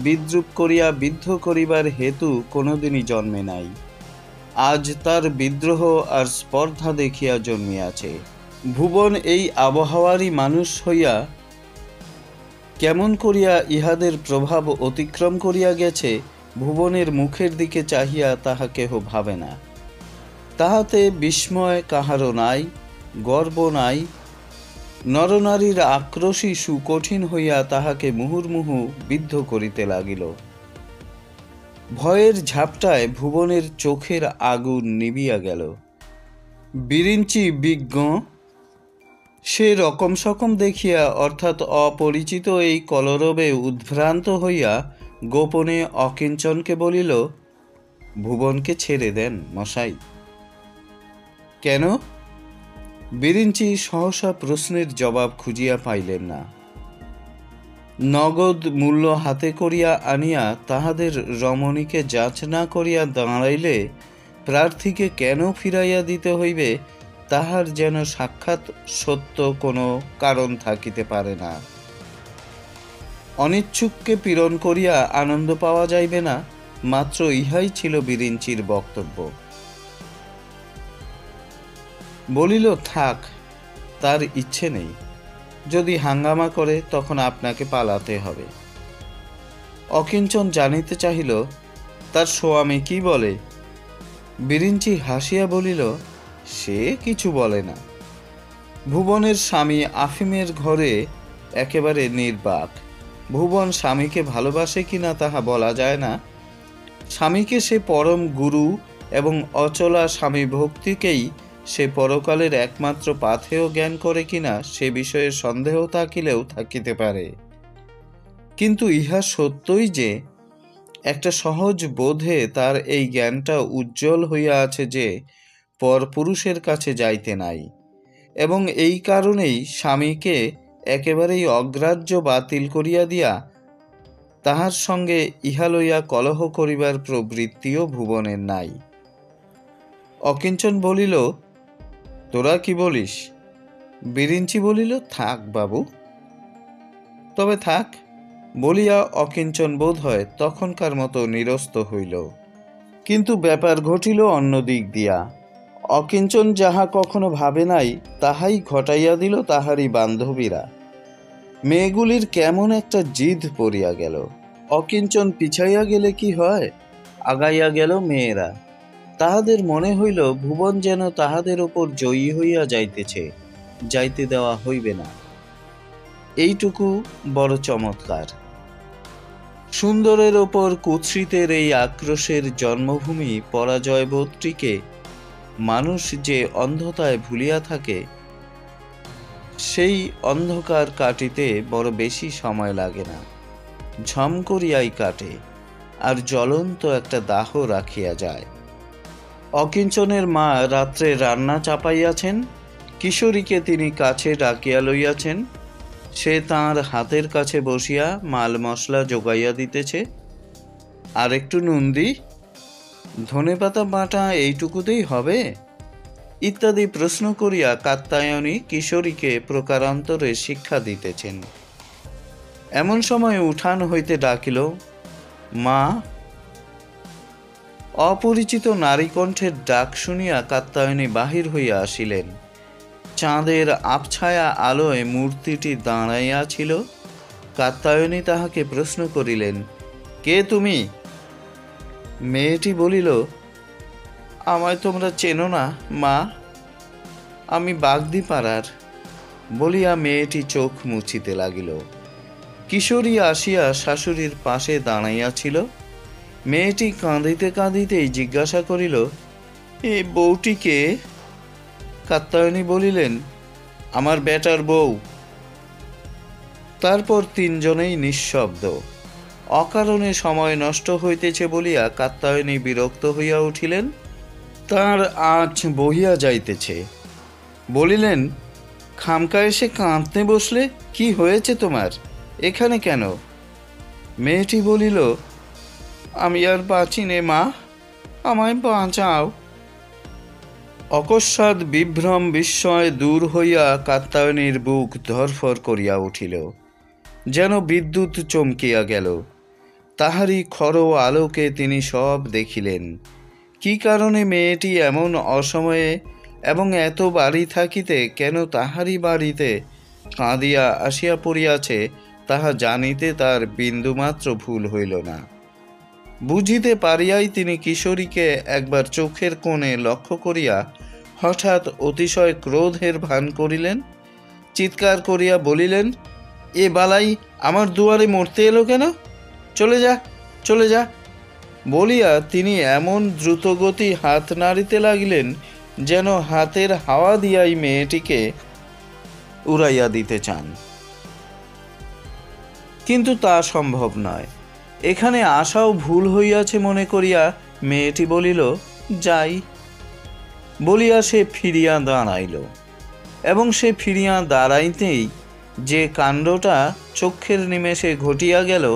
বিদ্রূপ করিয়া বিদ্ধ করিবার হেতু কোনোদিনই জন্মে নাই। আজ তার বিদ্রোহ আর স্পর্ধা দেখিয়া জন্মিয়াছে। ভুবন এই আবহাওয়ারই মানুষ হইয়া কেমন করিয়া ইহাদের প্রভাব অতিক্রম করিয়া গেছে, ভুবনের মুখের দিকে চাহিয়া তাহা কেহ ভাবে না। তাহাতে বিস্ময় কাহারও নাই, গর্ব নাই। নরনারীর আক্রোশই সুকঠিন হইয়া তাহাকে মুহুর্মুহু বিদ্ধ করিতে লাগিল। ভয়ের ঝাপটায় ভুবনের চোখের আগুন নিবিয়া গেল। বিরিঞ্চি বিজ্ঞ, সে রকম সকম দেখিয়া, অর্থাৎ অপরিচিত এই কলরবে উদ্ভ্রান্ত হইয়া গোপনে অকিঞ্চনকে বলিল, ভুবনকে ছেড়ে দেন মশাই। কেন? বিরিঞ্চি সহসা প্রশ্নের জবাব খুঁজিয়া পাইলেন না। নগদ মূল্য হাতে করিয়া আনিয়া তাহাদের রমণীকে যাচ না করিয়া দাঁড়াইলে প্রার্থীকে কেন ফিরাইয়া দিতে হইবে তাহার যেন সাক্ষাৎ সত্য কোনো কারণ থাকিতে পারে না। অনিচ্ছুককে পীড়ন করিয়া আনন্দ পাওয়া যাইবে না, মাত্র ইহাই ছিল বিরিঞ্চির বক্তব্য। বলিল, থাক, তার ইচ্ছে নেই। যদি হাঙ্গামা করে তখন আপনাকে পালাতে হবে। অকিঞ্চন জানিতে চাহিল, তার স্বামী কি বলে? বিরিঞ্চি হাসিয়া বলিল, সে কিছু বলে না। ভুবনের স্বামী আফিমের ঘরে একেবারে নির্বাক। ভুবন স্বামীকে ভালোবাসে কিনা তাহা বলা যায় না। স্বামীকে সে পরম গুরু এবং অচলা স্বামী ভক্তিকেই সে পরকালের একমাত্র পাথেয় জ্ঞান করে কিনা সে বিষয়ে সন্দেহ থাকিলেও থাকিতে পারে। কিন্তু ইহা সত্যই যে একটা সহজ বোধে তার এই জ্ঞানটা উজ্জ্বল হইয়া আছে যে পরপুরুষের কাছে যাইতে নাই, এবং এই কারণেই স্বামীকে একেবারেই অগ্রাহ্য বাতিল করিয়া দিয়া তাহার সঙ্গে ইহা লইয়া কলহ করিবার প্রবৃত্তিও ভুবনের নাই। অকিঞ্চন বলিল, তোরা কি বলিস? বিরিঞ্চি বলিল, থাক বাবু। তবে থাক বলিয়া অকিঞ্চন বোধ হয় তখনকার মতো নিরস্ত হইল। কিন্তু ব্যাপার ঘটিল অন্য দিক দিয়া। অকিঞ্চন যাহা কখনো ভাবে নাই তাহাই ঘটাইয়া দিল তাহারই বান্ধবীরা। মেয়েগুলির কেমন একটা জিদ পড়িয়া গেল। অকিঞ্চন পিছাইয়া গেলে কি হয়, আগাইয়া গেল মেয়েরা। তাহাদের মনে হইল ভুবন যেন তাহাদের ওপর জয়ী হইয়া যাইতেছে, যাইতে দেওয়া হইবে না। এইটুকু বড় চমৎকার। সুন্দরের ওপর কুৎসিতের এই আক্রোশের জন্মভূমি পরাজয়বোধটিকে মানুষ যে অন্ধতায় ভুলিয়া থাকে, সেই অন্ধকার কাটিতে বড় বেশি সময় লাগে না, ঝম করিয়াই কাটে, আর জ্বলন্ত একটা দাহ রাখিয়া যায়। অকিঞ্চনের মা রাত্রে রান্না চাপাইয়াছেন, কিশোরীকে তিনি কাছে ডাকিয়া লইয়াছেন। সে তাঁর হাতের কাছে বসিয়া মাল মশলা যোগাইয়া দিতেছে। আর একটু নুন দি, ধনেপাতা বাটা এইটুকুতেই হবে ইত্যাদি প্রশ্ন করিয়া কাত্যায়নী কিশোরীকে প্রকারান্তরে শিক্ষা দিতেছেন। এমন সময় উঠান হইতে ডাকিল, মা। অপরিচিত নারীকণ্ঠের ডাক শুনিয়া কাত্যায়নী বাহির হইয়া আসিলেন। চাঁদের আবছায়া আলোয় মূর্তিটি দাঁড়াইয়া ছিল। কাত্যায়নী তাহাকে প্রশ্ন করিলেন, কে তুমি? মেয়েটি বলিল, আমায় তোমরা চেনো না মা, আমি বাগদিপাড়ার। বলিয়া মেয়েটি চোখ মুছিতে লাগিল। কিশোরী আসিয়া শাশুড়ির পাশে দাঁড়াইয়াছিল। মেয়েটি কাঁদিতে কাঁদিতেই জিজ্ঞাসা করিল, এ বউটিকে? কাত্যায়নী বলিলেন, আমার বেটার বউ। তারপর তিনজনেই নিঃশব্দ। অকারণে সময় নষ্ট হইতেছে বলিয়া কাত্যায়নী বিরক্ত হইয়া উঠিলেন। তার আঁচ বহিয়া যাইতেছে। বলিলেন, খামকা এসে কাঁদতে বসলে, কি হয়েছে তোমার, এখানে কেন? মেয়েটি বলিল, আমি আর বাঁচি নে মা, আমায় বাঁচাও। অকস্মাৎ বিভ্রম বিস্ময় দূর হইয়া কাত্যায়নীর বুক ধরফর করিয়া উঠিল, যেন বিদ্যুৎ চমকিয়া গেল। তাহারই খর আলোকে তিনি সব দেখিলেন। কি কারণে মেয়েটি এমন অসময়ে এবং এত বাড়ি থাকিতে কেন তাহারই বাড়িতে কাঁদিয়া আসিয়া পড়িয়াছে, তাহা জানিতে তার বিন্দুমাত্র ভুল হইল না। বুঝিতে পারিয়াই তিনি কিশোরীকে একবার চোখের কোণে লক্ষ্য করিয়া হঠাৎ অতিশয় ক্রোধের ভান করিলেন। চিৎকার করিয়া বলিলেন, এ বালাই আমার দুয়ারে মরতে এলো কেন? চলে যা, চলে যা। বলিয়া তিনি এমন দ্রুতগতি হাত নাড়িতে লাগিলেন, যেন হাতের হাওয়া দিয়াই মেয়েটিকে উড়াইয়া দিতে চান। কিন্তু তা সম্ভব নয়। এখানে আশাও ভুল হইয়াছে মনে করিয়া মেয়েটি বলিল, যাই। বলিয়া সে ফিরিয়া দাঁড়াইল, এবং সে ফিরিয়া দাঁড়াইতেই যে কাণ্ডটা চক্ষের নিমেষে ঘটিয়া গেল,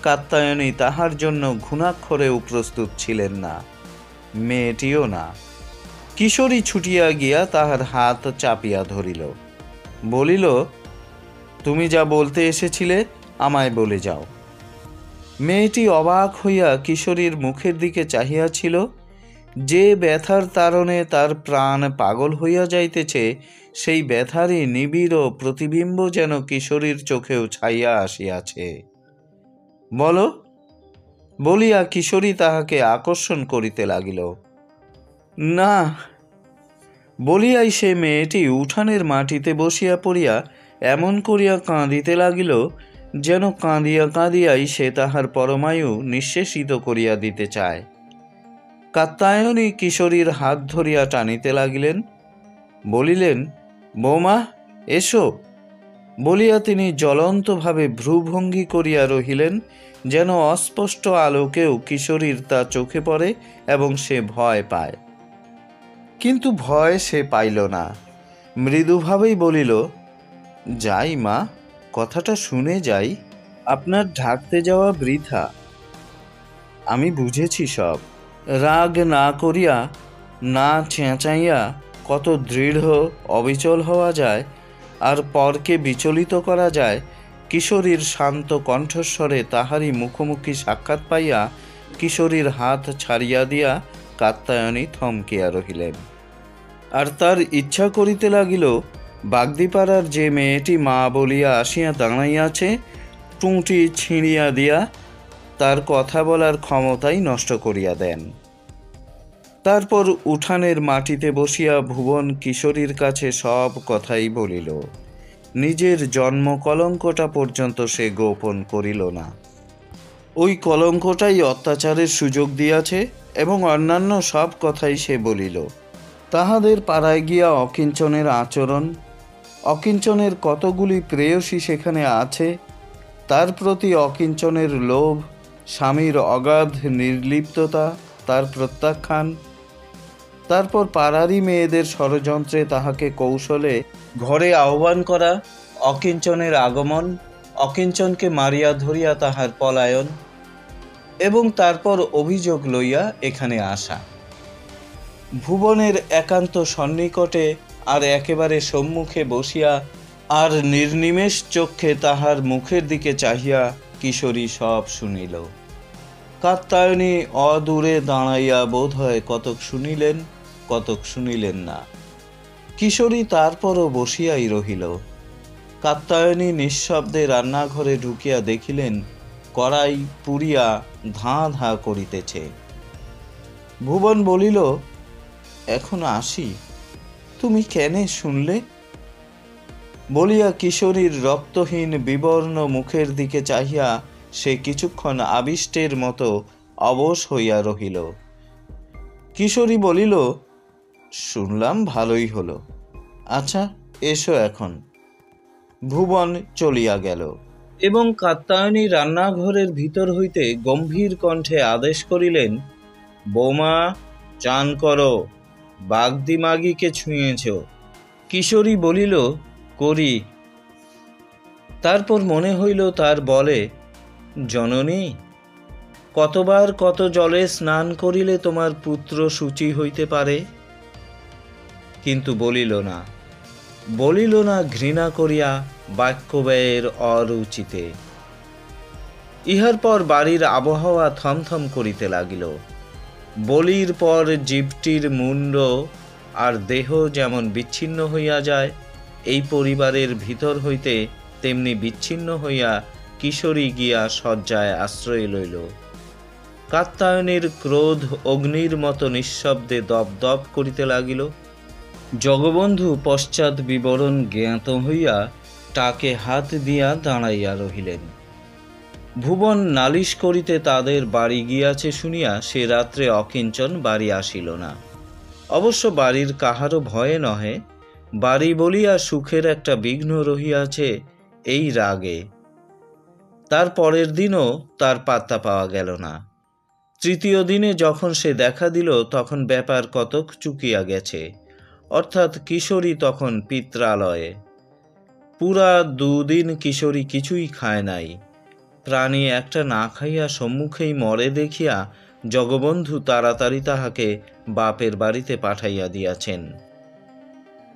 কাত্যায়নী তাহার জন্য ঘুণাক্ষরেও প্রস্তুত ছিলেন না, মেয়েটিও না। কিশোরী ছুটিয়া গিয়া তাহার হাত চাপিয়া ধরিল, বলিল, তুমি যা বলতে এসেছিলে আমায় বলে যাও। মেয়েটি অবাক হইয়া কিশোরীর মুখের দিকে চাহিয়াছিল। যে ব্যথার তাড়নে তার প্রাণ পাগল হইয়া যাইতেছে, সেই ব্যথারই নিবিড় প্রতিবিম্ব যেন কিশোরীর চোখেও ছাইয়া আসিয়াছে। বলো, বলিয়া কিশোরী তাহাকে আকর্ষণ করিতে লাগিল। না, বলিয়াই সে মেয়েটি উঠানের মাটিতে বসিয়া পড়িয়া এমন করিয়া কাঁদিতে লাগিল, যেন কাঁদিয়া কাঁদিয়াই সে তাহার পরমায়ু নিঃশেষিত করিয়া দিতে চায়। কাত্যায়নী কিশোরীর হাত ধরিয়া টানিতে লাগিলেন। বলিলেন, বৌমা এসো। বলিয়া তিনি জ্বলন্তভাবে ভ্রুভঙ্গি করিয়া রহিলেন, যেন অস্পষ্ট আলোকেও কিশোরীর তা চোখে পড়ে এবং সে ভয় পায়। কিন্তু ভয় সে পাইল না। মৃদুভাবেই বলিল, যাই মা, কথাটা শুনে যাই, আপনার ঢাকতে যাওয়া বৃথা। আমি বুঝেছি সব। রাগ না করিয়া, না চেঁচাইয়া কত দৃঢ় অবিচল হওয়া যায়, আর পরকে বিচলিত করা যায়। কিশোরীর শান্ত কণ্ঠস্বরে তাহারই মুখোমুখি সাক্ষাৎ পাইয়া কিশোরীর হাত ছাড়িয়া দিয়া কাত্যায়নী থমকিয়া রহিলেন। আর তার ইচ্ছা করিতে লাগিল বাগদিপাড়ার যে মেয়েটি মা বলিয়া আসিয়া দাঁড়াইয়াছে টুঁটি ছিঁড়িয়া দিয়া তার কথা বলার ক্ষমতাই নষ্ট করিয়া দেন। তারপর উঠানের মাটিতে বসিয়া ভুবন কিশোরীর কাছে সব কথাই বলিল। নিজের জন্ম কলঙ্কটা পর্যন্ত সে গোপন করিল না। ওই কলঙ্কটাই অত্যাচারের সুযোগ দিয়াছে এবং অন্যান্য সব কথাই সে বলিল। তাহাদের পাড়ায় গিয়া অকিঞ্চনের আচরণ, অকিঞ্চনের কতগুলি প্রেয়সী সেখানে আছে, তার প্রতি অকিঞ্চনের লোভ, স্বামীর অগাধ নির্লিপ্ততা, তার প্রত্যাখ্যান, তারপর পাড়ারই মেয়েদের ষড়যন্ত্রে তাহাকে কৌশলে ঘরে আহ্বান করা, অকিঞ্চনের আগমন, অকিঞ্চনকে মারিয়া ধরিয়া তাহার পলায়ন, এবং তারপর অভিযোগ লইয়া এখানে আসা। ভুবনের একান্ত সন্নিকটে আর একেবারে সম্মুখে বসিয়া আর নির্নিমেষ চক্ষে তাহার মুখের দিকে চাহিয়া কিশোরী সব শুনিল। কাত্যায়নী অদূরে দাঁড়াইয়া বোধ হয় কতক শুনিলেন, কতক শুনিলেন না। কিশোরী তারপরও বসিয়াই রহিল। কাত্যায়নী নিঃশব্দে রান্নাঘরে ঢুকিয়া দেখিলেন কড়াই পুড়িয়া ধাঁ ধাঁ করিতেছে। ভুবন বলিল, এখন আসি, তুমি কেনে শুনলে? বলিয়া কিশোরীর রক্তহীন বিবর্ণ মুখের দিকে চাহিয়া সে কিছুক্ষণ আবিষ্টের মতো অবশ হইয়া রহিল। কিশোরী বলিল, শুনলাম ভালোই হলো, আচ্ছা এসো এখন। ভুবন চলিয়া গেল এবং কাত্যায়নী রান্নাঘরের ভিতর হইতে গম্ভীর কণ্ঠে আদেশ করিলেন, বৌমা, চান করো, বাগদি মাগিকে ছুঁয়েছ। কিশোরী বলিল, করি। তারপর মনে হইল তার বলে, জননী, কতবার কত জলে স্নান করিলে তোমার পুত্র শুচি হইতে পারে? কিন্তু বলিল না, বলিল না ঘৃণা করিয়া, বাক্য ব্যয়ের অরুচিতে। ইহার পর বাড়ির আবহাওয়া থমথম করিতে লাগিল। বলির পর জীবটির মুন্ড আর দেহ যেমন বিচ্ছিন্ন হইয়া যায়, এই পরিবারের ভিতর হইতে তেমনি বিচ্ছিন্ন হইয়া কিশোরী গিয়া শয্যায় আশ্রয় লইল। কাত্যায়নীর ক্রোধ অগ্নির মতো নিঃশব্দে দপদপ করিতে লাগিল। জগবন্ধু পশ্চাৎ বিবরণ জ্ঞাত হইয়া টাকে হাত দিয়া দাঁড়াইয়া রহিলেন। ভুবন নালিশ করিতে তাদের বাড়ি গিয়াছে শুনিয়া সে রাত্রে অকিঞ্চন বাড়ি আসিল না। অবশ্য বাড়ির কাহারও ভয়ে নহে, বাড়ি বলিয়া সুখের একটা বিঘ্ন রহিয়াছে এই রাগে। তার পরের দিনও তার পাত্তা পাওয়া গেল না। তৃতীয় দিনে যখন সে দেখা দিল তখন ব্যাপার কতক চুকিয়া গেছে, অর্থাৎ কিশোরী তখন পিত্রালয়ে। পুরা 2 দিন কিশোরী কিছুই খায় নাই। প্রাণী একটা না খাইয়া সম্মুখেই মরে দেখিয়া জগবন্ধু তাড়াতাড়ি তাহাকে বাপের বাড়িতে পাঠাইয়া দিয়াছেন।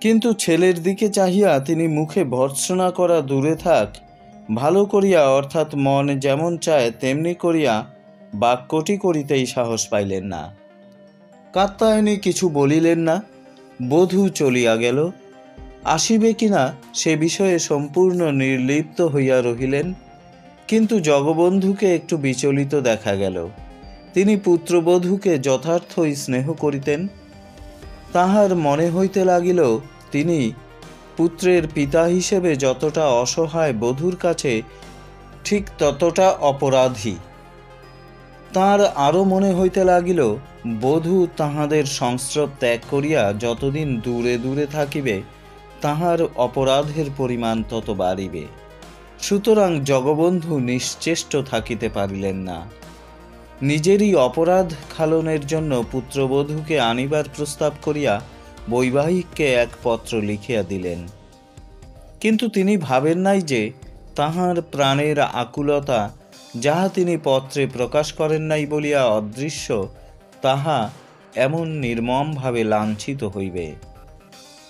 কিন্তু ছেলের দিকে চাহিয়া তিনি মুখে ভর্ৎসনা করা দূরে থাক, ভালো করিয়া অর্থাৎ মন যেমন চায় তেমনি করিয়া বাক্যটি করিতেই সাহস পাইলেন না। কাত্যায়নী কিছু বলিলেন না। বধূ চলিয়া গেল। আসিবে কিনা সে বিষয়ে সম্পূর্ণ নির্লিপ্ত হইয়া রহিলেন। কিন্তু জগবন্ধুকে একটু বিচলিত দেখা গেল। তিনি পুত্রবধূকে যথার্থই স্নেহ করিতেন। তাহার মনে হইতে লাগিল তিনি পুত্রের পিতা হিসেবে যতটা অসহায় বধূর কাছে ঠিক ততটা অপরাধী। তাঁর আরও মনে হইতে লাগিল বধূ তাহাদের সংস্রব ত্যাগ করিয়া যতদিন দূরে দূরে থাকিবে তাহার অপরাধের পরিমাণ তত বাড়িবে। সুতরাং জগবন্ধু নিশ্চেষ্ট থাকিতে পারিলেন না। নিজেরই অপরাধ খালনের জন্য পুত্রবধূকে আনিবার প্রস্তাব করিয়া বৈবাহিককে এক পত্র লিখিয়া দিলেন। কিন্তু তিনি ভাবেন নাই যে তাহার প্রাণের আকুলতা, যাহা তিনি পত্রে প্রকাশ করেন নাই বলিয়া অদৃশ্য, তাহা এমন নির্মমভাবে লাঞ্ছিত হইবে।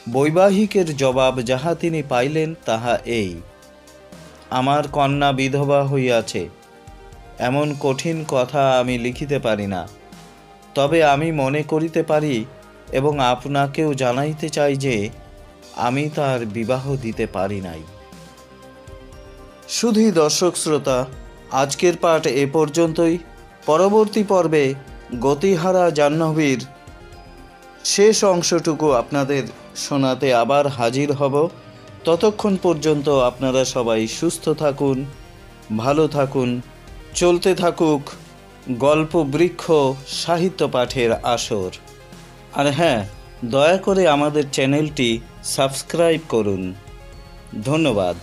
বৈবাহিকের জবাব যাহা তিনি পাইলেন তাহা এই, আমার কন্যা বিধবা হইয়াছে, এমন কঠিন কথা আমি লিখিতে পারি না। তবে আমি মনে করিতে পারি এবং আপনাকেও জানাইতে চাই যে আমি তার বিবাহ দিতে পারি নাই। শুধুই দর্শক শ্রোতা, আজকের পাঠ এ পর্যন্তই। পরবর্তী পর্বে গতিহারা জাহ্নবীর শেষ অংশটুকু আপনাদের শোনাতে আবার হাজির হব। ততক্ষণ পর্যন্ত আপনারা সবাই সুস্থ থাকুন, ভালো থাকুন। চলতে থাকুক গল্প বৃক্ষ সাহিত্য পাঠের আসর। আর হ্যাঁ, দয়া করে আমাদের চ্যানেলটি সাবস্ক্রাইব করুন। ধন্যবাদ।